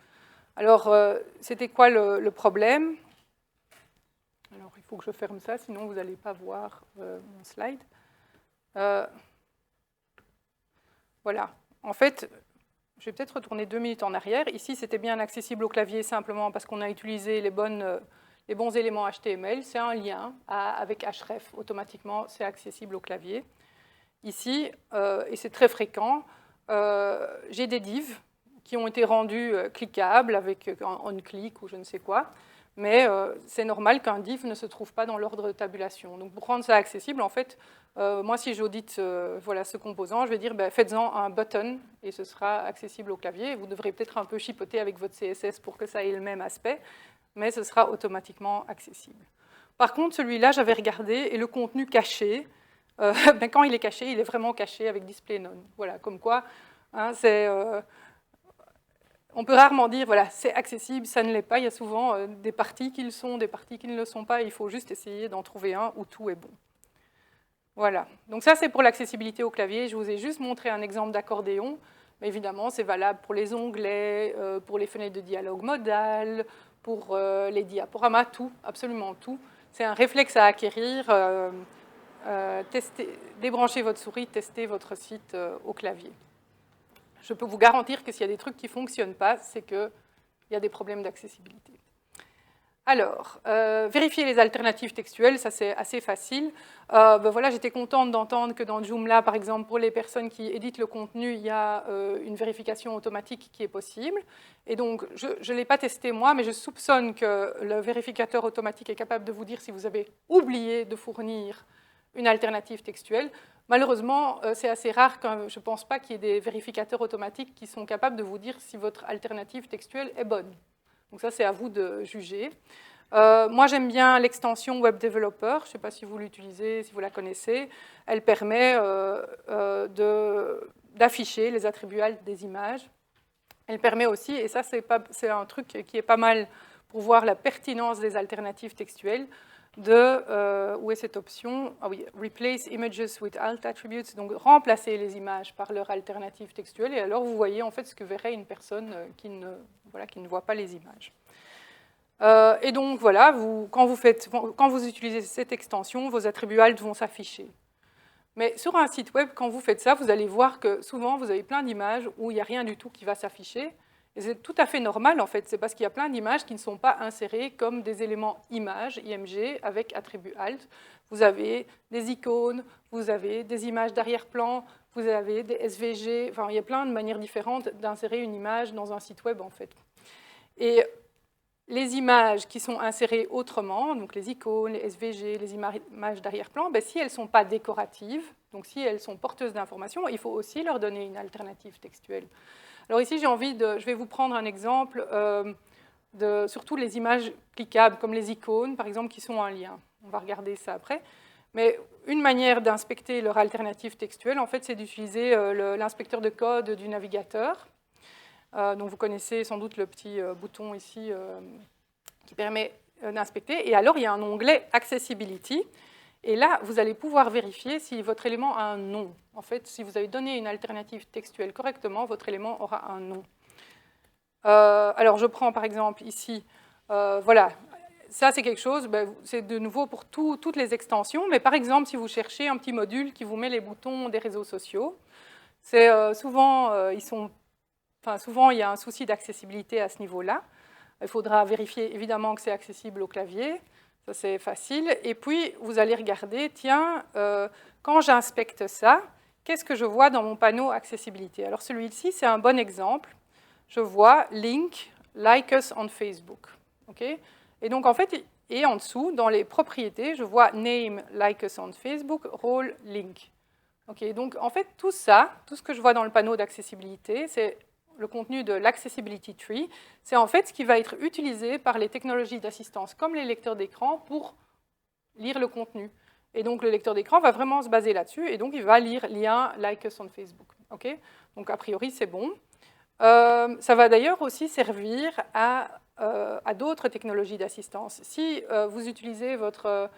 Alors, c'était quoi le problème? Alors, il faut que je ferme ça, sinon vous n'allez pas voir mon slide. Voilà. En fait, je vais peut-être retourner 2 minutes en arrière. Ici, c'était bien accessible au clavier simplement parce qu'on a utilisé les bons éléments HTML. C'est un lien avec href. Automatiquement, c'est accessible au clavier. Ici, et c'est très fréquent, j'ai des divs qui ont été rendus cliquables avec un on-click ou je ne sais quoi. Mais c'est normal qu'un div ne se trouve pas dans l'ordre de tabulation. Donc pour rendre ça accessible, en fait, moi si j'audite voilà, ce composant, je vais dire faites-en un button et ce sera accessible au clavier. Vous devrez peut-être un peu chipoter avec votre CSS pour que ça ait le même aspect, mais ce sera automatiquement accessible. Par contre, celui-là, j'avais regardé et le contenu caché, quand il est caché, il est vraiment caché avec display none. Voilà, comme quoi, hein, c'est... on peut rarement dire, voilà, c'est accessible, ça ne l'est pas. Il y a souvent des parties qui le sont, des parties qui ne le sont pas. Il faut juste essayer d'en trouver un où tout est bon. Voilà. Donc ça, c'est pour l'accessibilité au clavier. Je vous ai juste montré un exemple d'accordéon. Mais évidemment, c'est valable pour les onglets, pour les fenêtres de dialogue modal, pour les diaporamas, tout, absolument tout. C'est un réflexe à acquérir. Débranchez votre souris, testez votre site au clavier. Je peux vous garantir que s'il y a des trucs qui ne fonctionnent pas, c'est qu'il y a des problèmes d'accessibilité. Alors, vérifier les alternatives textuelles, ça c'est assez facile. Voilà, j'étais contente d'entendre que dans Joomla, par exemple, pour les personnes qui éditent le contenu, il y a une vérification automatique qui est possible. Et donc, je ne l'ai pas testé moi, mais je soupçonne que le vérificateur automatique est capable de vous dire si vous avez oublié de fournir une alternative textuelle. Malheureusement, c'est assez rare, je ne pense pas qu'il y ait des vérificateurs automatiques qui sont capables de vous dire si votre alternative textuelle est bonne. Donc ça, c'est à vous de juger. Moi, j'aime bien l'extension Web Developer. Je ne sais pas si vous l'utilisez, si vous la connaissez. Elle permet d'afficher les attributs alt des images. Elle permet aussi, et ça, c'est un truc qui est pas mal pour voir la pertinence des alternatives textuelles, où est cette option? Ah oui, Replace Images with Alt Attributes, donc remplacer les images par leur alternative textuelle, et alors vous voyez en fait ce que verrait une personne qui ne voit pas les images. Et donc voilà, quand vous utilisez cette extension, vos attributs alt vont s'afficher. Mais sur un site web, quand vous faites ça, vous allez voir que souvent vous avez plein d'images où il n'y a rien du tout qui va s'afficher. Et c'est tout à fait normal, en fait. C'est parce qu'il y a plein d'images qui ne sont pas insérées comme des éléments images, IMG, avec attribut alt. Vous avez des icônes, vous avez des images d'arrière-plan, vous avez des SVG. Enfin, il y a plein de manières différentes d'insérer une image dans un site web, en fait. Et les images qui sont insérées autrement, donc les icônes, les SVG, les images d'arrière-plan, si elles ne sont pas décoratives, donc si elles sont porteuses d'informations, il faut aussi leur donner une alternative textuelle. Alors ici, je vais vous prendre un exemple de surtout les images cliquables, comme les icônes, par exemple, qui sont un lien. On va regarder ça après. Mais une manière d'inspecter leur alternative textuelle, en fait, c'est d'utiliser l'inspecteur de code du navigateur. Donc vous connaissez sans doute le petit bouton ici qui permet d'inspecter. Et alors, il y a un onglet Accessibility. Et là, vous allez pouvoir vérifier si votre élément a un nom. En fait, si vous avez donné une alternative textuelle correctement, votre élément aura un nom. Alors, je prends par exemple ici, voilà, ça c'est quelque chose, c'est de nouveau pour toutes les extensions, mais par exemple, si vous cherchez un petit module qui vous met les boutons des réseaux sociaux, c'est souvent, souvent, il y a un souci d'accessibilité à ce niveau-là. Il faudra vérifier évidemment que c'est accessible au clavier. Ça, c'est facile. Et puis, vous allez regarder, tiens, quand j'inspecte ça, qu'est-ce que je vois dans mon panneau accessibilité? Alors, celui-ci, c'est un bon exemple. Je vois link, like us on Facebook. Okay? Et donc, en fait, et en dessous, dans les propriétés, je vois name, like us on Facebook, role, link. Okay? Donc, en fait, tout ça, tout ce que je vois dans le panneau d'accessibilité, c'est le contenu de l'Accessibility Tree, c'est en fait ce qui va être utilisé par les technologies d'assistance comme les lecteurs d'écran pour lire le contenu. Et donc le lecteur d'écran va vraiment se baser là-dessus et donc il va lire lien like us on Facebook. Okay? Donc a priori c'est bon. Ça va d'ailleurs aussi servir à d'autres technologies d'assistance. Si vous utilisez votre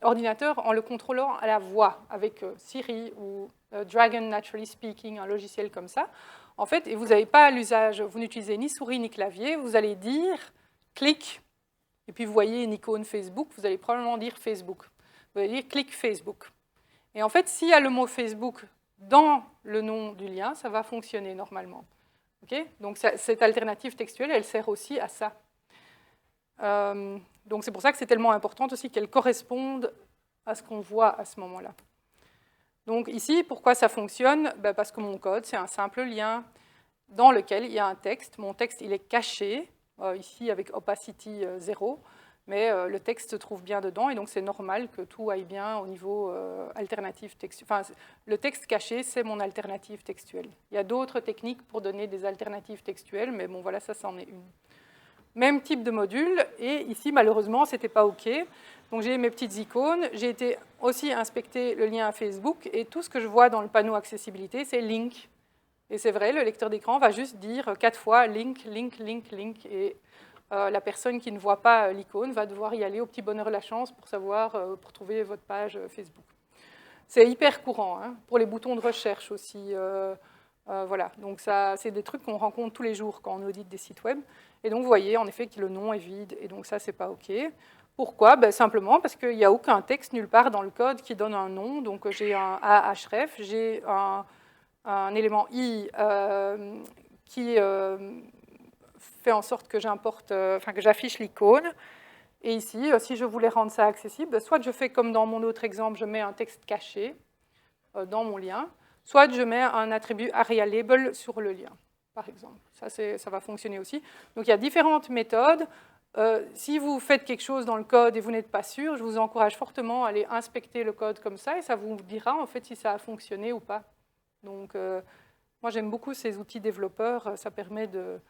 ordinateur en le contrôlant à la voix avec Siri ou Dragon Naturally Speaking, un logiciel comme ça, en fait, et vous n'avez pas l'usage, vous n'utilisez ni souris ni clavier, vous allez dire clic, et puis vous voyez une icône Facebook, vous allez probablement dire Facebook. Vous allez dire clic Facebook. Et en fait, s'il y a le mot Facebook dans le nom du lien, ça va fonctionner normalement. Okay, donc cette alternative textuelle, elle sert aussi à ça. Donc c'est pour ça que c'est tellement important aussi qu'elle corresponde à ce qu'on voit à ce moment-là. Donc ici, pourquoi ça fonctionne? Ben parce que mon code, c'est un simple lien dans lequel il y a un texte. Mon texte, il est caché, ici avec opacity 0, mais le texte se trouve bien dedans, et donc c'est normal que tout aille bien au niveau alternative textuelle. Enfin, le texte caché, c'est mon alternative textuelle. Il y a d'autres techniques pour donner des alternatives textuelles, mais bon, voilà, ça, c'en est une. Même type de module, et ici, malheureusement, ce n'était pas OK. Donc j'ai mes petites icônes, j'ai été aussi inspecter le lien à Facebook, et tout ce que je vois dans le panneau accessibilité, c'est link. Et c'est vrai, le lecteur d'écran va juste dire 4 fois link, link, link, link, et la personne qui ne voit pas l'icône va devoir y aller au petit bonheur la chance pour savoir, pour trouver votre page Facebook. C'est hyper courant, hein, pour les boutons de recherche aussi. Voilà, donc ça, c'est des trucs qu'on rencontre tous les jours quand on audite des sites web. Et donc, vous voyez, en effet, que le nom est vide, et donc ça, c'est pas OK. Pourquoi? Ben, simplement parce qu'il n'y a aucun texte nulle part dans le code qui donne un nom. Donc, j'ai un ahref, j'ai un élément i qui fait en sorte que j'importe, que j'affiche l'icône. Et ici, si je voulais rendre ça accessible, soit je fais comme dans mon autre exemple, je mets un texte caché dans mon lien, soit je mets un attribut AriaLabel sur le lien, par exemple. Ça va fonctionner aussi. Donc il y a différentes méthodes. Si vous faites quelque chose dans le code et vous n'êtes pas sûr, je vous encourage fortement à aller inspecter le code comme ça, et ça vous dira en fait si ça a fonctionné ou pas. Donc moi j'aime beaucoup ces outils développeurs, ça permet de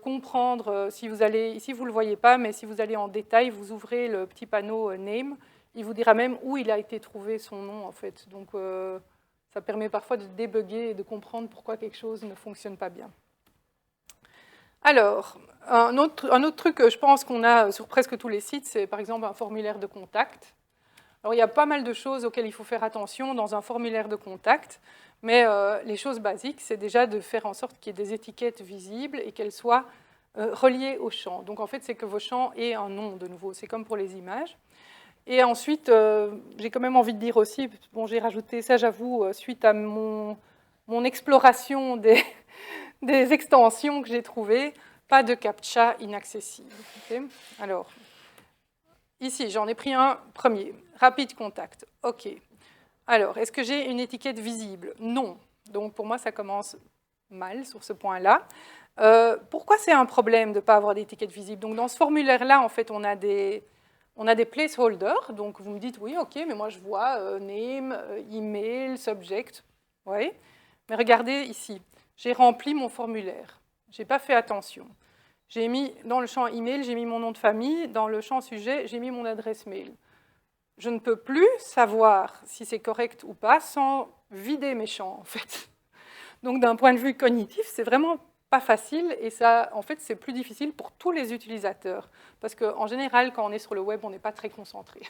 comprendre, si vous allez, ici vous ne le voyez pas, mais si vous allez en détail, vous ouvrez le petit panneau Name, il vous dira même où il a été trouvé son nom en fait. Donc ça permet parfois de débugger et de comprendre pourquoi quelque chose ne fonctionne pas bien. Alors, un autre truc que je pense qu'on a sur presque tous les sites, c'est par exemple un formulaire de contact. Alors, il y a pas mal de choses auxquelles il faut faire attention dans un formulaire de contact, mais les choses basiques, c'est déjà de faire en sorte qu'il y ait des étiquettes visibles et qu'elles soient reliées au champ. Donc, en fait, c'est que vos champs aient un nom, de nouveau. C'est comme pour les images. Et ensuite, j'ai quand même envie de dire aussi, bon, j'ai rajouté ça, j'avoue, suite à mon exploration des extensions que j'ai trouvées, pas de CAPTCHA inaccessible. Okay. Alors, ici, j'en ai pris un premier, rapide contact. OK. Alors, est-ce que j'ai une étiquette visible? Non. Donc, pour moi, ça commence mal sur ce point-là. Pourquoi c'est un problème de ne pas avoir d'étiquette visible? Donc, dans ce formulaire-là, en fait, on a des placeholders. Donc, vous me dites, oui, OK, mais moi, je vois name, email, subject. Oui. Mais regardez ici. J'ai rempli mon formulaire. Je n'ai pas fait attention. J'ai mis, dans le champ email, j'ai mis mon nom de famille. Dans le champ sujet, j'ai mis mon adresse mail. Je ne peux plus savoir si c'est correct ou pas sans vider mes champs, en fait. Donc, d'un point de vue cognitif, c'est vraiment pas facile. Et ça, en fait, c'est plus difficile pour tous les utilisateurs. Parce qu'en général, quand on est sur le web, on n'est pas très concentré.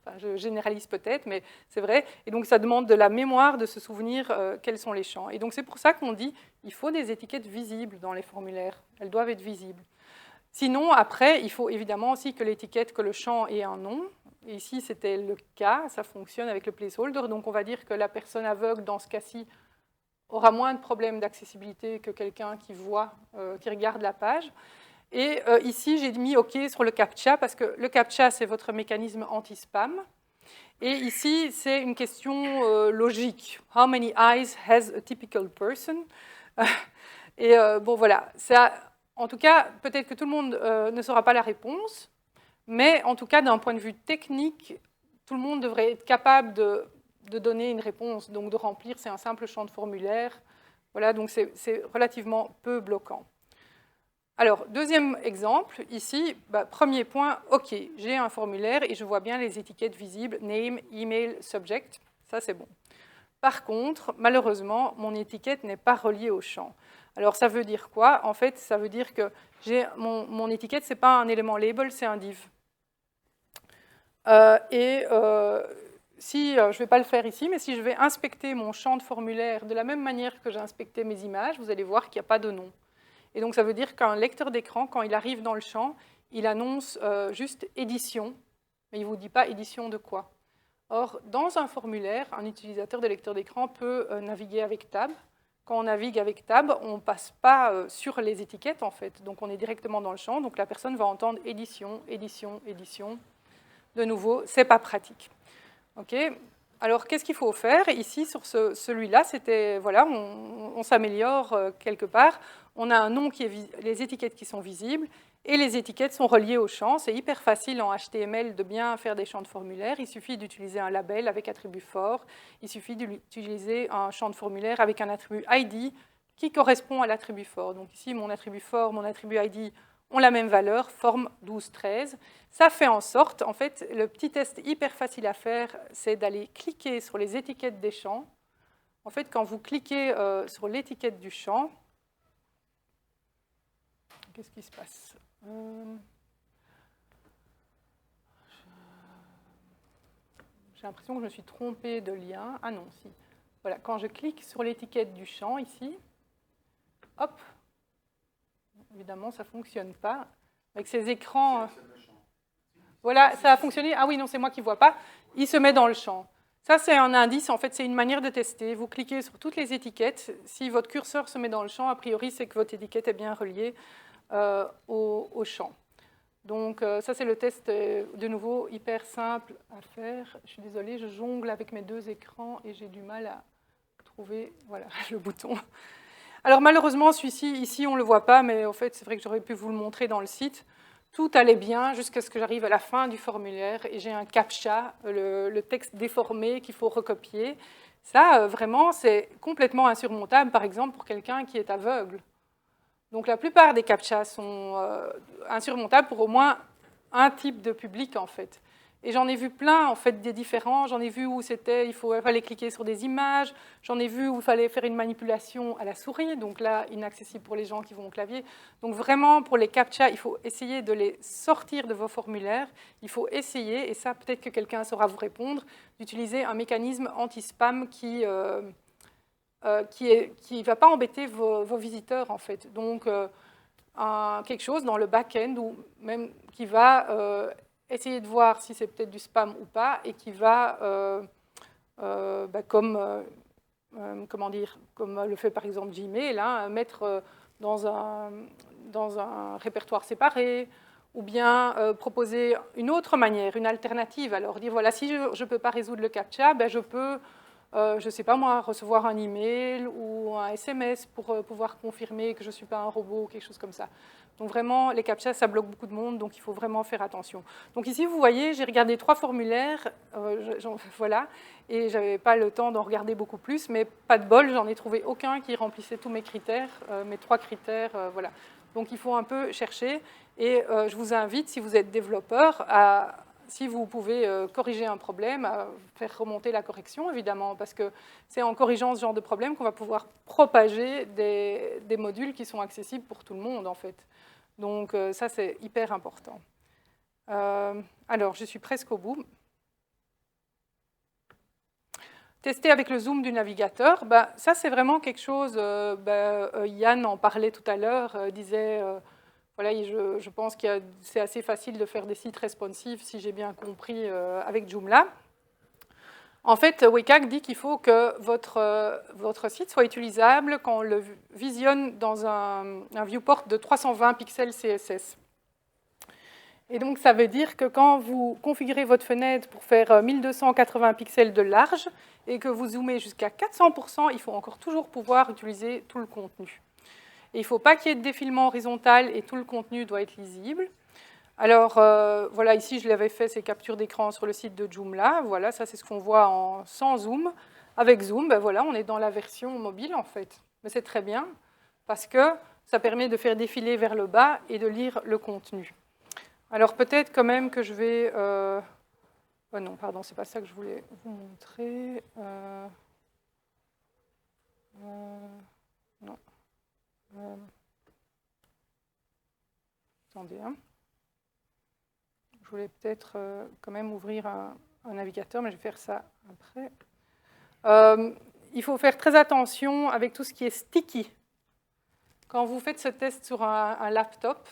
Enfin, je généralise peut-être, mais c'est vrai. Et donc, ça demande de la mémoire de se souvenir quels sont les champs. Et donc, c'est pour ça qu'on dit qu'il faut des étiquettes visibles dans les formulaires. Elles doivent être visibles. Sinon, après, il faut évidemment aussi que l'étiquette, que le champ ait un nom. Et ici, c'était le cas. Ça fonctionne avec le placeholder. Donc, on va dire que la personne aveugle, dans ce cas-ci, aura moins de problèmes d'accessibilité que quelqu'un qui voit, qui regarde la page. Et ici, j'ai mis OK sur le CAPTCHA, parce que le CAPTCHA, c'est votre mécanisme anti-spam. Et ici, c'est une question logique. How many eyes has a typical person? Et bon, voilà. Ça, en tout cas, peut-être que tout le monde ne saura pas la réponse, mais en tout cas, d'un point de vue technique, tout le monde devrait être capable de donner une réponse, donc de remplir, c'est un simple champ de formulaire. Voilà, donc c'est relativement peu bloquant. Alors, deuxième exemple, ici, premier point, OK, j'ai un formulaire et je vois bien les étiquettes visibles, name, email, subject, ça c'est bon. Par contre, malheureusement, mon étiquette n'est pas reliée au champ. Alors, ça veut dire quoi? En fait, ça veut dire que mon étiquette, ce n'est pas un élément label, c'est un div. Si, je ne vais pas le faire ici, mais si je vais inspecter mon champ de formulaire de la même manière que j'ai inspecté mes images, vous allez voir qu'il n'y a pas de nom. Et donc, ça veut dire qu'un lecteur d'écran, quand il arrive dans le champ, il annonce juste édition, mais il ne vous dit pas édition de quoi. Or, dans un formulaire, un utilisateur de lecteur d'écran peut naviguer avec Tab. Quand on navigue avec Tab, on ne passe pas sur les étiquettes, en fait. Donc, on est directement dans le champ. Donc, la personne va entendre édition, édition, édition. De nouveau, ce n'est pas pratique. OK. Alors, qu'est-ce qu'il faut faire? Ici, sur celui-là, c'était, voilà, on s'améliore quelque part. On a un nom qui est les étiquettes qui sont visibles et les étiquettes sont reliées au champ. C'est hyper facile en HTML de bien faire des champs de formulaire. Il suffit d'utiliser un label avec attribut fort. Il suffit d'utiliser un champ de formulaire avec un attribut ID qui correspond à l'attribut fort. Donc ici, mon attribut fort, mon attribut ID ont la même valeur, forme 12-13. Ça fait en sorte, en fait, le petit test hyper facile à faire, c'est d'aller cliquer sur les étiquettes des champs. En fait, quand vous cliquez sur l'étiquette du champ, qu'est-ce qui se passe? J'ai l'impression que je me suis trompée de lien. Ah non, si. Voilà, quand je clique sur l'étiquette du champ, ici, hop, évidemment, ça ne fonctionne pas. Avec ces écrans... Voilà, ça a fonctionné. Ah oui, non, c'est moi qui ne vois pas. Il se met dans le champ. Ça, c'est un indice. En fait, c'est une manière de tester. Vous cliquez sur toutes les étiquettes. Si votre curseur se met dans le champ, a priori, c'est que votre étiquette est bien reliée au champ. Donc, ça, c'est le test, de nouveau, hyper simple à faire. Je suis désolée, je jongle avec mes deux écrans et j'ai du mal à trouver voilà, le bouton. Alors, malheureusement, celui-ci, ici, on ne le voit pas, mais en fait, c'est vrai que j'aurais pu vous le montrer dans le site. Tout allait bien jusqu'à ce que j'arrive à la fin du formulaire et j'ai un CAPTCHA, le texte déformé qu'il faut recopier. Ça, vraiment, c'est complètement insurmontable, par exemple, pour quelqu'un qui est aveugle. Donc, la plupart des CAPTCHAs sont insurmontables pour au moins un type de public, en fait. Et j'en ai vu plein, en fait, des différents. J'en ai vu où il fallait cliquer sur des images. J'en ai vu où il fallait faire une manipulation à la souris. Donc là, inaccessible pour les gens qui vont au clavier. Donc vraiment, pour les CAPTCHA, il faut essayer de les sortir de vos formulaires. Il faut essayer, et ça, peut-être que quelqu'un saura vous répondre, d'utiliser un mécanisme anti-spam qui ne va pas embêter vos visiteurs, en fait. Donc, quelque chose dans le back-end ou même qui va... essayer de voir si c'est peut-être du spam ou pas, et qui va, comment dire, comme le fait par exemple Gmail, hein, mettre dans un répertoire séparé, ou bien proposer une autre manière, une alternative. Alors dire, voilà, si je ne peux pas résoudre le CAPTCHA, ben, je peux, je ne sais pas moi, recevoir un email ou un SMS pour pouvoir confirmer que je ne suis pas un robot ou quelque chose comme ça. Donc vraiment, les CAPTCHA, ça bloque beaucoup de monde, donc il faut vraiment faire attention. Donc ici, vous voyez, j'ai regardé 3 formulaires, voilà, et je n'avais pas le temps d'en regarder beaucoup plus, mais pas de bol, j'en ai trouvé aucun qui remplissait tous mes critères, mes 3 critères, voilà. Donc il faut un peu chercher, et je vous invite, si vous êtes développeur, si vous pouvez corriger un problème, à faire remonter la correction, évidemment, parce que c'est en corrigeant ce genre de problème qu'on va pouvoir propager des modules qui sont accessibles pour tout le monde, en fait. Donc ça, c'est hyper important. Alors, je suis presque au bout. Tester avec le zoom du navigateur, ça, c'est vraiment quelque chose, Yann en parlait tout à l'heure, disait, voilà, je pense que c'est assez facile de faire des sites responsifs, si j'ai bien compris, avec Joomla. En fait, WCAG dit qu'il faut que votre site soit utilisable quand on le visionne dans un viewport de 320 pixels CSS. Et donc, ça veut dire que quand vous configurez votre fenêtre pour faire 1280 pixels de large et que vous zoomez jusqu'à 400%, il faut encore toujours pouvoir utiliser tout le contenu. Et il ne faut pas qu'il y ait de défilement horizontal et tout le contenu doit être lisible. Alors, voilà, ici, je l'avais fait, ces captures d'écran sur le site de Joomla. Voilà, ça, c'est ce qu'on voit sans zoom. Avec zoom, voilà, on est dans la version mobile, en fait. Mais c'est très bien, parce que ça permet de faire défiler vers le bas et de lire le contenu. Alors, peut-être quand même que je vais... Oh non, pardon, c'est pas ça que je voulais vous montrer. Non. Attendez, hein. Je voulais peut-être quand même ouvrir un navigateur, mais je vais faire ça après. Il faut faire très attention avec tout ce qui est sticky. Quand vous faites ce test sur un laptop,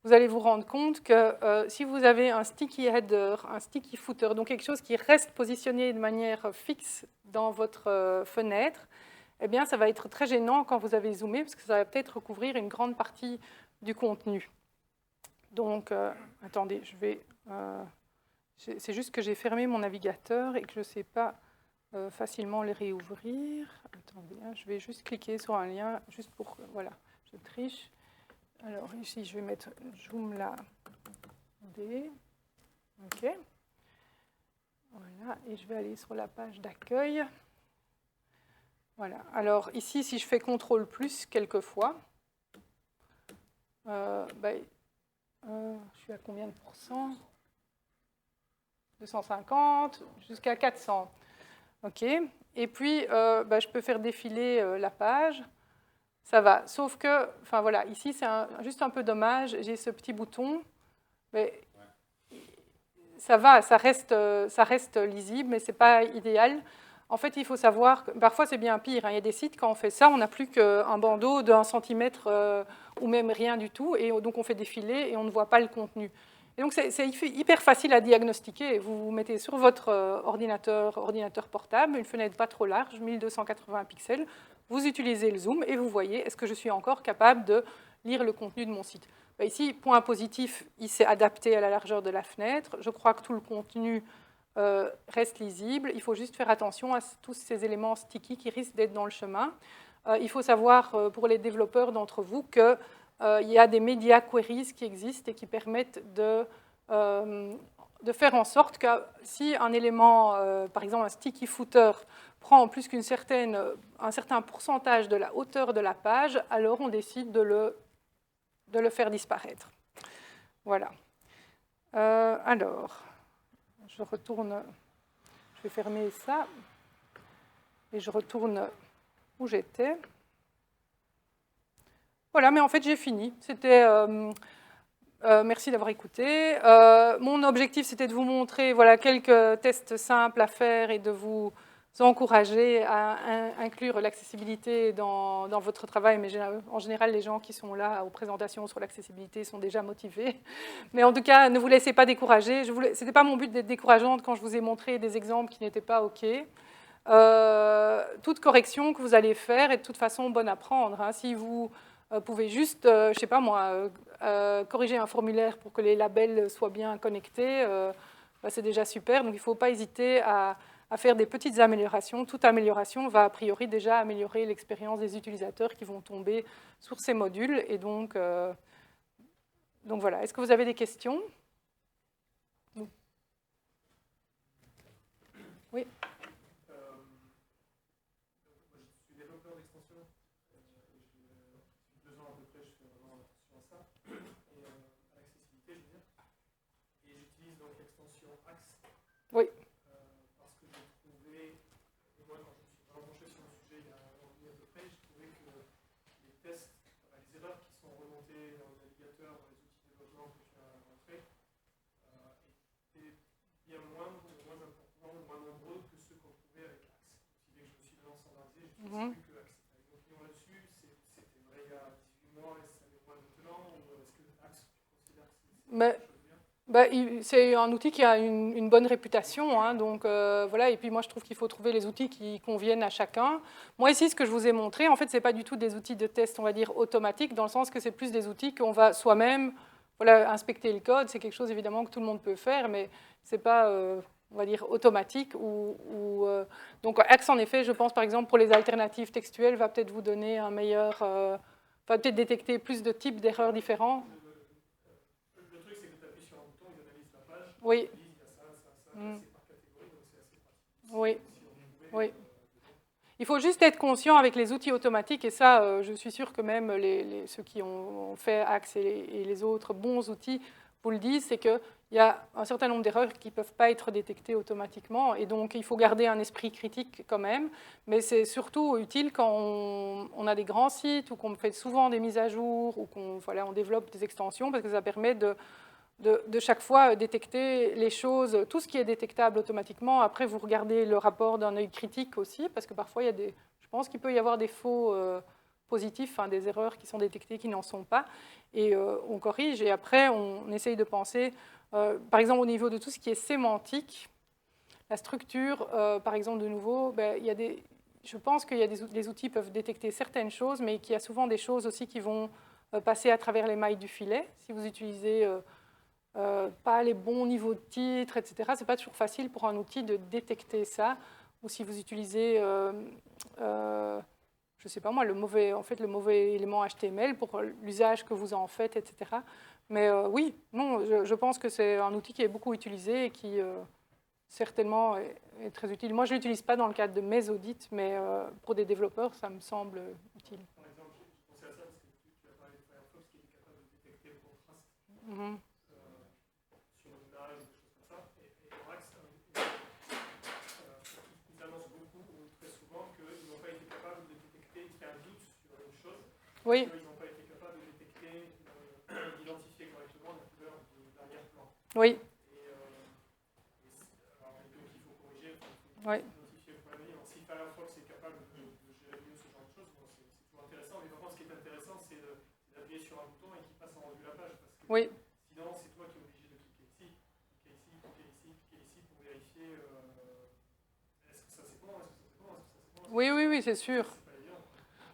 vous allez vous rendre compte que si vous avez un sticky header, un sticky footer, donc quelque chose qui reste positionné de manière fixe dans votre fenêtre, eh bien, ça va être très gênant quand vous avez zoomé, parce que ça va peut-être recouvrir une grande partie du contenu. Donc, attendez, c'est juste que j'ai fermé mon navigateur et que je ne sais pas facilement le réouvrir. Attendez, hein, je vais juste cliquer sur un lien, juste pour... Voilà, je triche. Alors ici, je vais mettre Joom la D. OK. Voilà, et je vais aller sur la page d'accueil. Voilà. Alors ici, si je fais CTRL plus quelquefois, je suis à combien de pourcents? 250 jusqu'à 400. OK. Et puis, je peux faire défiler la page. Ça va. Sauf que, enfin voilà, ici, c'est juste un peu dommage. J'ai ce petit bouton. Mais ça va, ça reste lisible, mais ce n'est pas idéal. En fait, il faut savoir que parfois, c'est bien pire. Hein. Il y a des sites, quand on fait ça, on n'a plus qu'un bandeau de 1 centimètre ou même rien du tout. Et donc, on fait défiler et on ne voit pas le contenu. Et donc, c'est hyper facile à diagnostiquer. Vous mettez sur votre ordinateur portable une fenêtre pas trop large, 1280 pixels. Vous utilisez le zoom et vous voyez, est-ce que je suis encore capable de lire le contenu de mon site? Ici, point positif, il s'est adapté à la largeur de la fenêtre. Je crois que tout le contenu reste lisible. Il faut juste faire attention à tous ces éléments sticky qui risquent d'être dans le chemin. Il faut savoir, pour les développeurs d'entre vous, qu'il y a des media queries qui existent et qui permettent de faire en sorte que si un élément, par exemple un sticky footer, prend plus un certain pourcentage de la hauteur de la page, alors on décide de le faire disparaître. Voilà. Alors, je retourne, je vais fermer ça, et je retourne où j'étais. Voilà, mais en fait, j'ai fini. C'était... merci d'avoir écouté. Mon objectif, c'était de vous montrer voilà, quelques tests simples à faire et de vous encourager à inclure l'accessibilité dans votre travail. Mais en général, les gens qui sont là aux présentations sur l'accessibilité sont déjà motivés. Mais en tout cas, ne vous laissez pas décourager. Ce n'était pas mon but d'être décourageante quand je vous ai montré des exemples qui n'étaient pas OK. Toute correction que vous allez faire est de toute façon bonne à prendre. Hein. Si vous pouvez juste, je ne sais pas moi, corriger un formulaire pour que les labels soient bien connectés, c'est déjà super. Donc il ne faut pas hésiter à faire des petites améliorations. Toute amélioration va a priori déjà améliorer l'expérience des utilisateurs qui vont tomber sur ces modules. Et donc voilà. Est-ce que vous avez des questions? Oui. Oui. Parce que j'ai trouvé, moi quand je me suis vraiment penché sur le sujet il y a un an et demi à peu près, j'ai trouvé que les tests, les erreurs qui sont remontées dans le navigateur, dans les outils de développement que tu as montrés, étaient bien moindres, moins importants, moins nombreux que ceux qu'on trouvait avec Axe. Si bien que je me suis vraiment standardisé, j'ai vu que Axe avait une opinion là-dessus, c'était vrai il y a 18 mois et ça l'est moins maintenant, ou est-ce que Axe, tu considères que c'est... C'est un outil qui a une bonne réputation, hein, donc voilà. Et puis moi, je trouve qu'il faut trouver les outils qui conviennent à chacun. Moi ici, ce que je vous ai montré, en fait, c'est pas du tout des outils de test, on va dire automatiques, dans le sens que c'est plus des outils qu'on va soi-même, voilà, inspecter le code. C'est quelque chose évidemment que tout le monde peut faire, mais c'est pas, on va dire, automatique. Donc Axe, en effet, je pense par exemple pour les alternatives textuelles, va peut-être vous donner un meilleur, va peut-être détecter plus de types d'erreurs différents. Oui. Oui. Oui. Il faut juste être conscient avec les outils automatiques, et ça, je suis sûre que même ceux qui ont fait Axe et les autres bons outils vous le disent, c'est qu'il y a un certain nombre d'erreurs qui ne peuvent pas être détectées automatiquement, et donc il faut garder un esprit critique quand même, mais c'est surtout utile quand on a des grands sites, ou qu'on fait souvent des mises à jour, ou qu'on on développe des extensions, parce que ça permet de chaque fois détecter les choses, tout ce qui est détectable automatiquement. Après, vous regardez le rapport d'un œil critique aussi, parce que parfois, je pense qu'il peut y avoir des faux positifs, hein, des erreurs qui sont détectées qui n'en sont pas, et on corrige. Et après, on essaye de penser, par exemple, au niveau de tout ce qui est sémantique, la structure, par exemple, de nouveau, ben, je pense qu'il y a des outils qui peuvent détecter certaines choses, mais qu'il y a souvent des choses aussi qui vont passer à travers les mailles du filet. Si vous utilisez pas les bons niveaux de titres, etc., ce n'est pas toujours facile pour un outil de détecter ça. Ou si vous utilisez, je ne sais pas moi, le mauvais élément HTML pour l'usage que vous en faites, etc. Mais oui, non, je pense que c'est un outil qui est beaucoup utilisé et qui certainement est très utile. Moi, je ne l'utilise pas dans le cadre de mes audits, mais pour des développeurs, ça me semble utile. Par exemple, je pensais à ça parce que tu as parlé de Firefox qui est capable de détecter le contraste sur une image ou des choses comme ça. Et Oracle, ils annoncent beaucoup ou très souvent qu'ils n'ont pas été capables de détecter qu'il y a un doute sur une chose. Oui. Ils n'ont pas été capables de détecter, d'identifier correctement la couleur du l'arrière-plan. Oui. Oui. Identifier le problème. Alors, si Firefox est capable de gérer mieux ce genre de choses, bon, c'est toujours intéressant. Mais par contre, ce qui est intéressant, c'est d'appuyer sur un bouton et qu'il passe en revue la page. Parce que oui. Sinon, c'est toi qui es obligé de cliquer ici, cliquer ici, cliquer ici, cliquer ici pour vérifier est-ce que ça c'est bon, est-ce que ça c'est bon, est-ce que ça c'est bon. Oui, oui, oui, c'est sûr.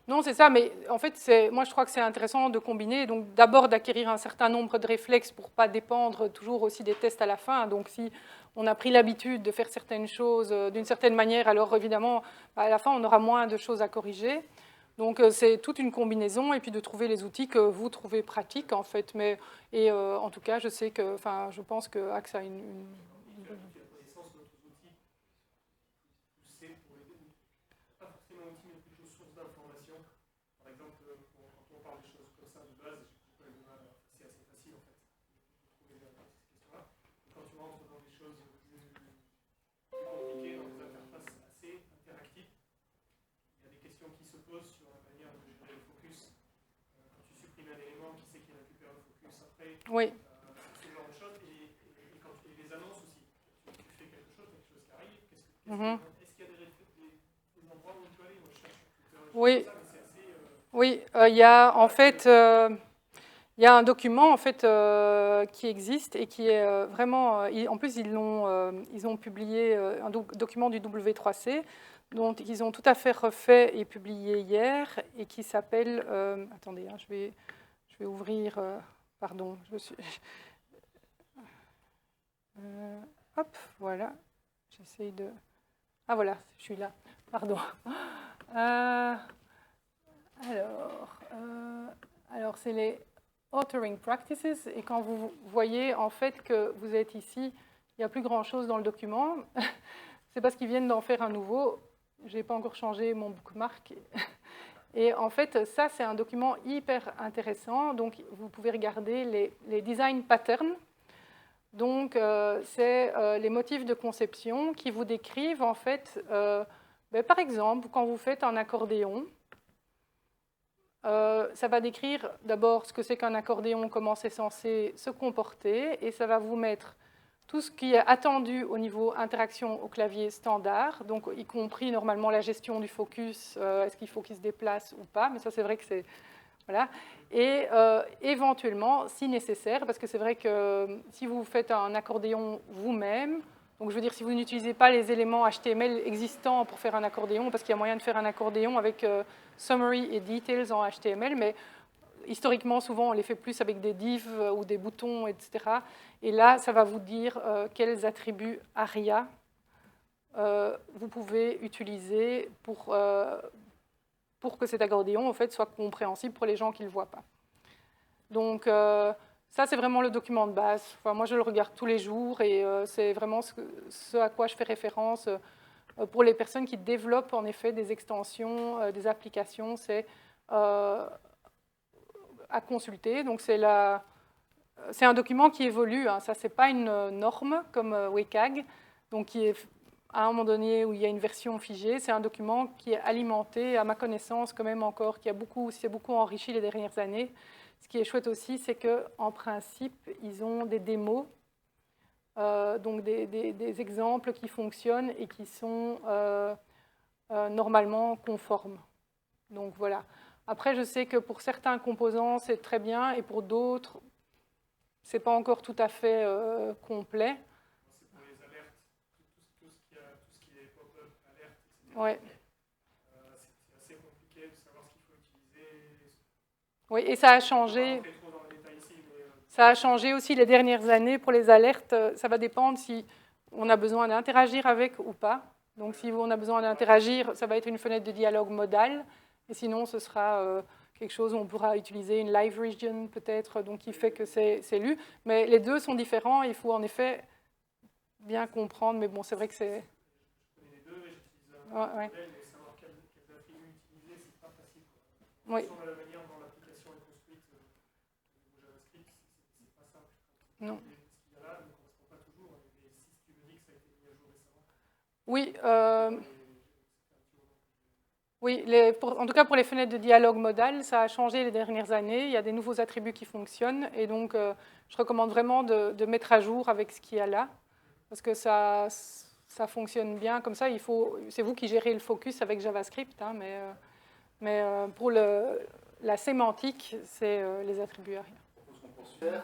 Non, c'est ça, mais en fait, moi je crois que c'est intéressant de combiner, donc d'abord d'acquérir un certain nombre de réflexes pour ne pas dépendre toujours aussi des tests à la fin. Donc si on a pris l'habitude de faire certaines choses d'une certaine manière, alors évidemment, à la fin, on aura moins de choses à corriger. Donc c'est toute une combinaison, et puis de trouver les outils que vous trouvez pratiques, en fait. En tout cas, je pense que Axe a une oui. Ce genre de choses. Et quand tu les annonces aussi, tu fais quelque chose qui arrive, est-ce qu'il y a des endroits où tu aller? Moi, je cherche sur Twitter, oui. Ça, mais c'est assez, oui, il y a en fait il y a un document en fait, qui existe et qui est vraiment... en plus, ils ont publié un document du W3C dont ils ont tout à fait refait et publié hier et qui s'appelle... attendez, hein, je vais ouvrir... pardon, je suis... hop, voilà. J'essaye de... Ah voilà, je suis là. Pardon. Alors c'est les authoring practices, et quand vous voyez en fait que vous êtes ici, il n'y a plus grand-chose dans le document, c'est parce qu'ils viennent d'en faire un nouveau. Je n'ai pas encore changé mon bookmark. Et en fait, ça, c'est un document hyper intéressant. Donc, vous pouvez regarder les design patterns. Donc, c'est les motifs de conception qui vous décrivent, en fait, par exemple, quand vous faites un accordéon, ça va décrire d'abord ce que c'est qu'un accordéon, comment c'est censé se comporter, et ça va vous mettre tout ce qui est attendu au niveau interaction au clavier standard, donc y compris normalement la gestion du focus, est-ce qu'il faut qu'il se déplace ou pas, mais ça c'est vrai que c'est... Voilà. Et éventuellement, si nécessaire, parce que c'est vrai que si vous faites un accordéon vous-même, donc je veux dire si vous n'utilisez pas les éléments HTML existants pour faire un accordéon, parce qu'il y a moyen de faire un accordéon avec summary et details en HTML, mais historiquement, souvent, on les fait plus avec des divs ou des boutons, etc. Et là, ça va vous dire quels attributs ARIA vous pouvez utiliser pour que cet accordéon en fait, soit compréhensible pour les gens qui ne le voient pas. Donc, ça, c'est vraiment le document de base. Enfin, moi, je le regarde tous les jours et c'est vraiment ce à quoi je fais référence pour les personnes qui développent en effet des extensions, des applications. C'est à consulter. Donc, c'est un document qui évolue. Hein. Ça, ce n'est pas une norme comme WCAG, donc qui est à un moment donné où il y a une version figée. C'est un document qui est alimenté, à ma connaissance, quand même encore, qui s'est beaucoup enrichi les dernières années. Ce qui est chouette aussi, c'est qu'en principe, ils ont des démos, donc des exemples qui fonctionnent et qui sont normalement conformes. Donc voilà. Après, je sais que pour certains composants, c'est très bien, et pour d'autres, ce n'est pas encore tout à fait complet. C'est pour les alertes, tout ce qui est pop-up, alerte, etc. Ouais. C'est assez compliqué de savoir ce qu'il faut utiliser. Oui, et ça a changé. Ça a changé aussi les dernières années pour les alertes. Ça va dépendre si on a besoin d'interagir avec ou pas. Donc, si on a besoin d'interagir, ça va être une fenêtre de dialogue modale. Et sinon, ce sera quelque chose où on pourra utiliser une live region, peut-être, donc qui fait que c'est lu. Mais les deux sont différents. Il faut en effet bien comprendre. Mais bon, c'est vrai que c'est... Je connais les deux, et j'utilise un modèle, mais savoir quels attributs utiliser, c'est pas facile. En fonction de la manière dont l'application est construite au JavaScript, c'est pas simple. Non. Ce qu'il y a là ne correspond pas toujours. Et si tu me dis que ça a été mis à jour récemment. Oui. Oui, en tout cas pour les fenêtres de dialogue modal, ça a changé les dernières années. Il y a des nouveaux attributs qui fonctionnent. Et donc, je recommande vraiment de mettre à jour avec ce qu'il y a là. Parce que ça fonctionne bien comme ça. C'est vous qui gérez le focus avec JavaScript. Hein, mais pour la sémantique, c'est les attributs arrière. Je propose qu'on poursuive.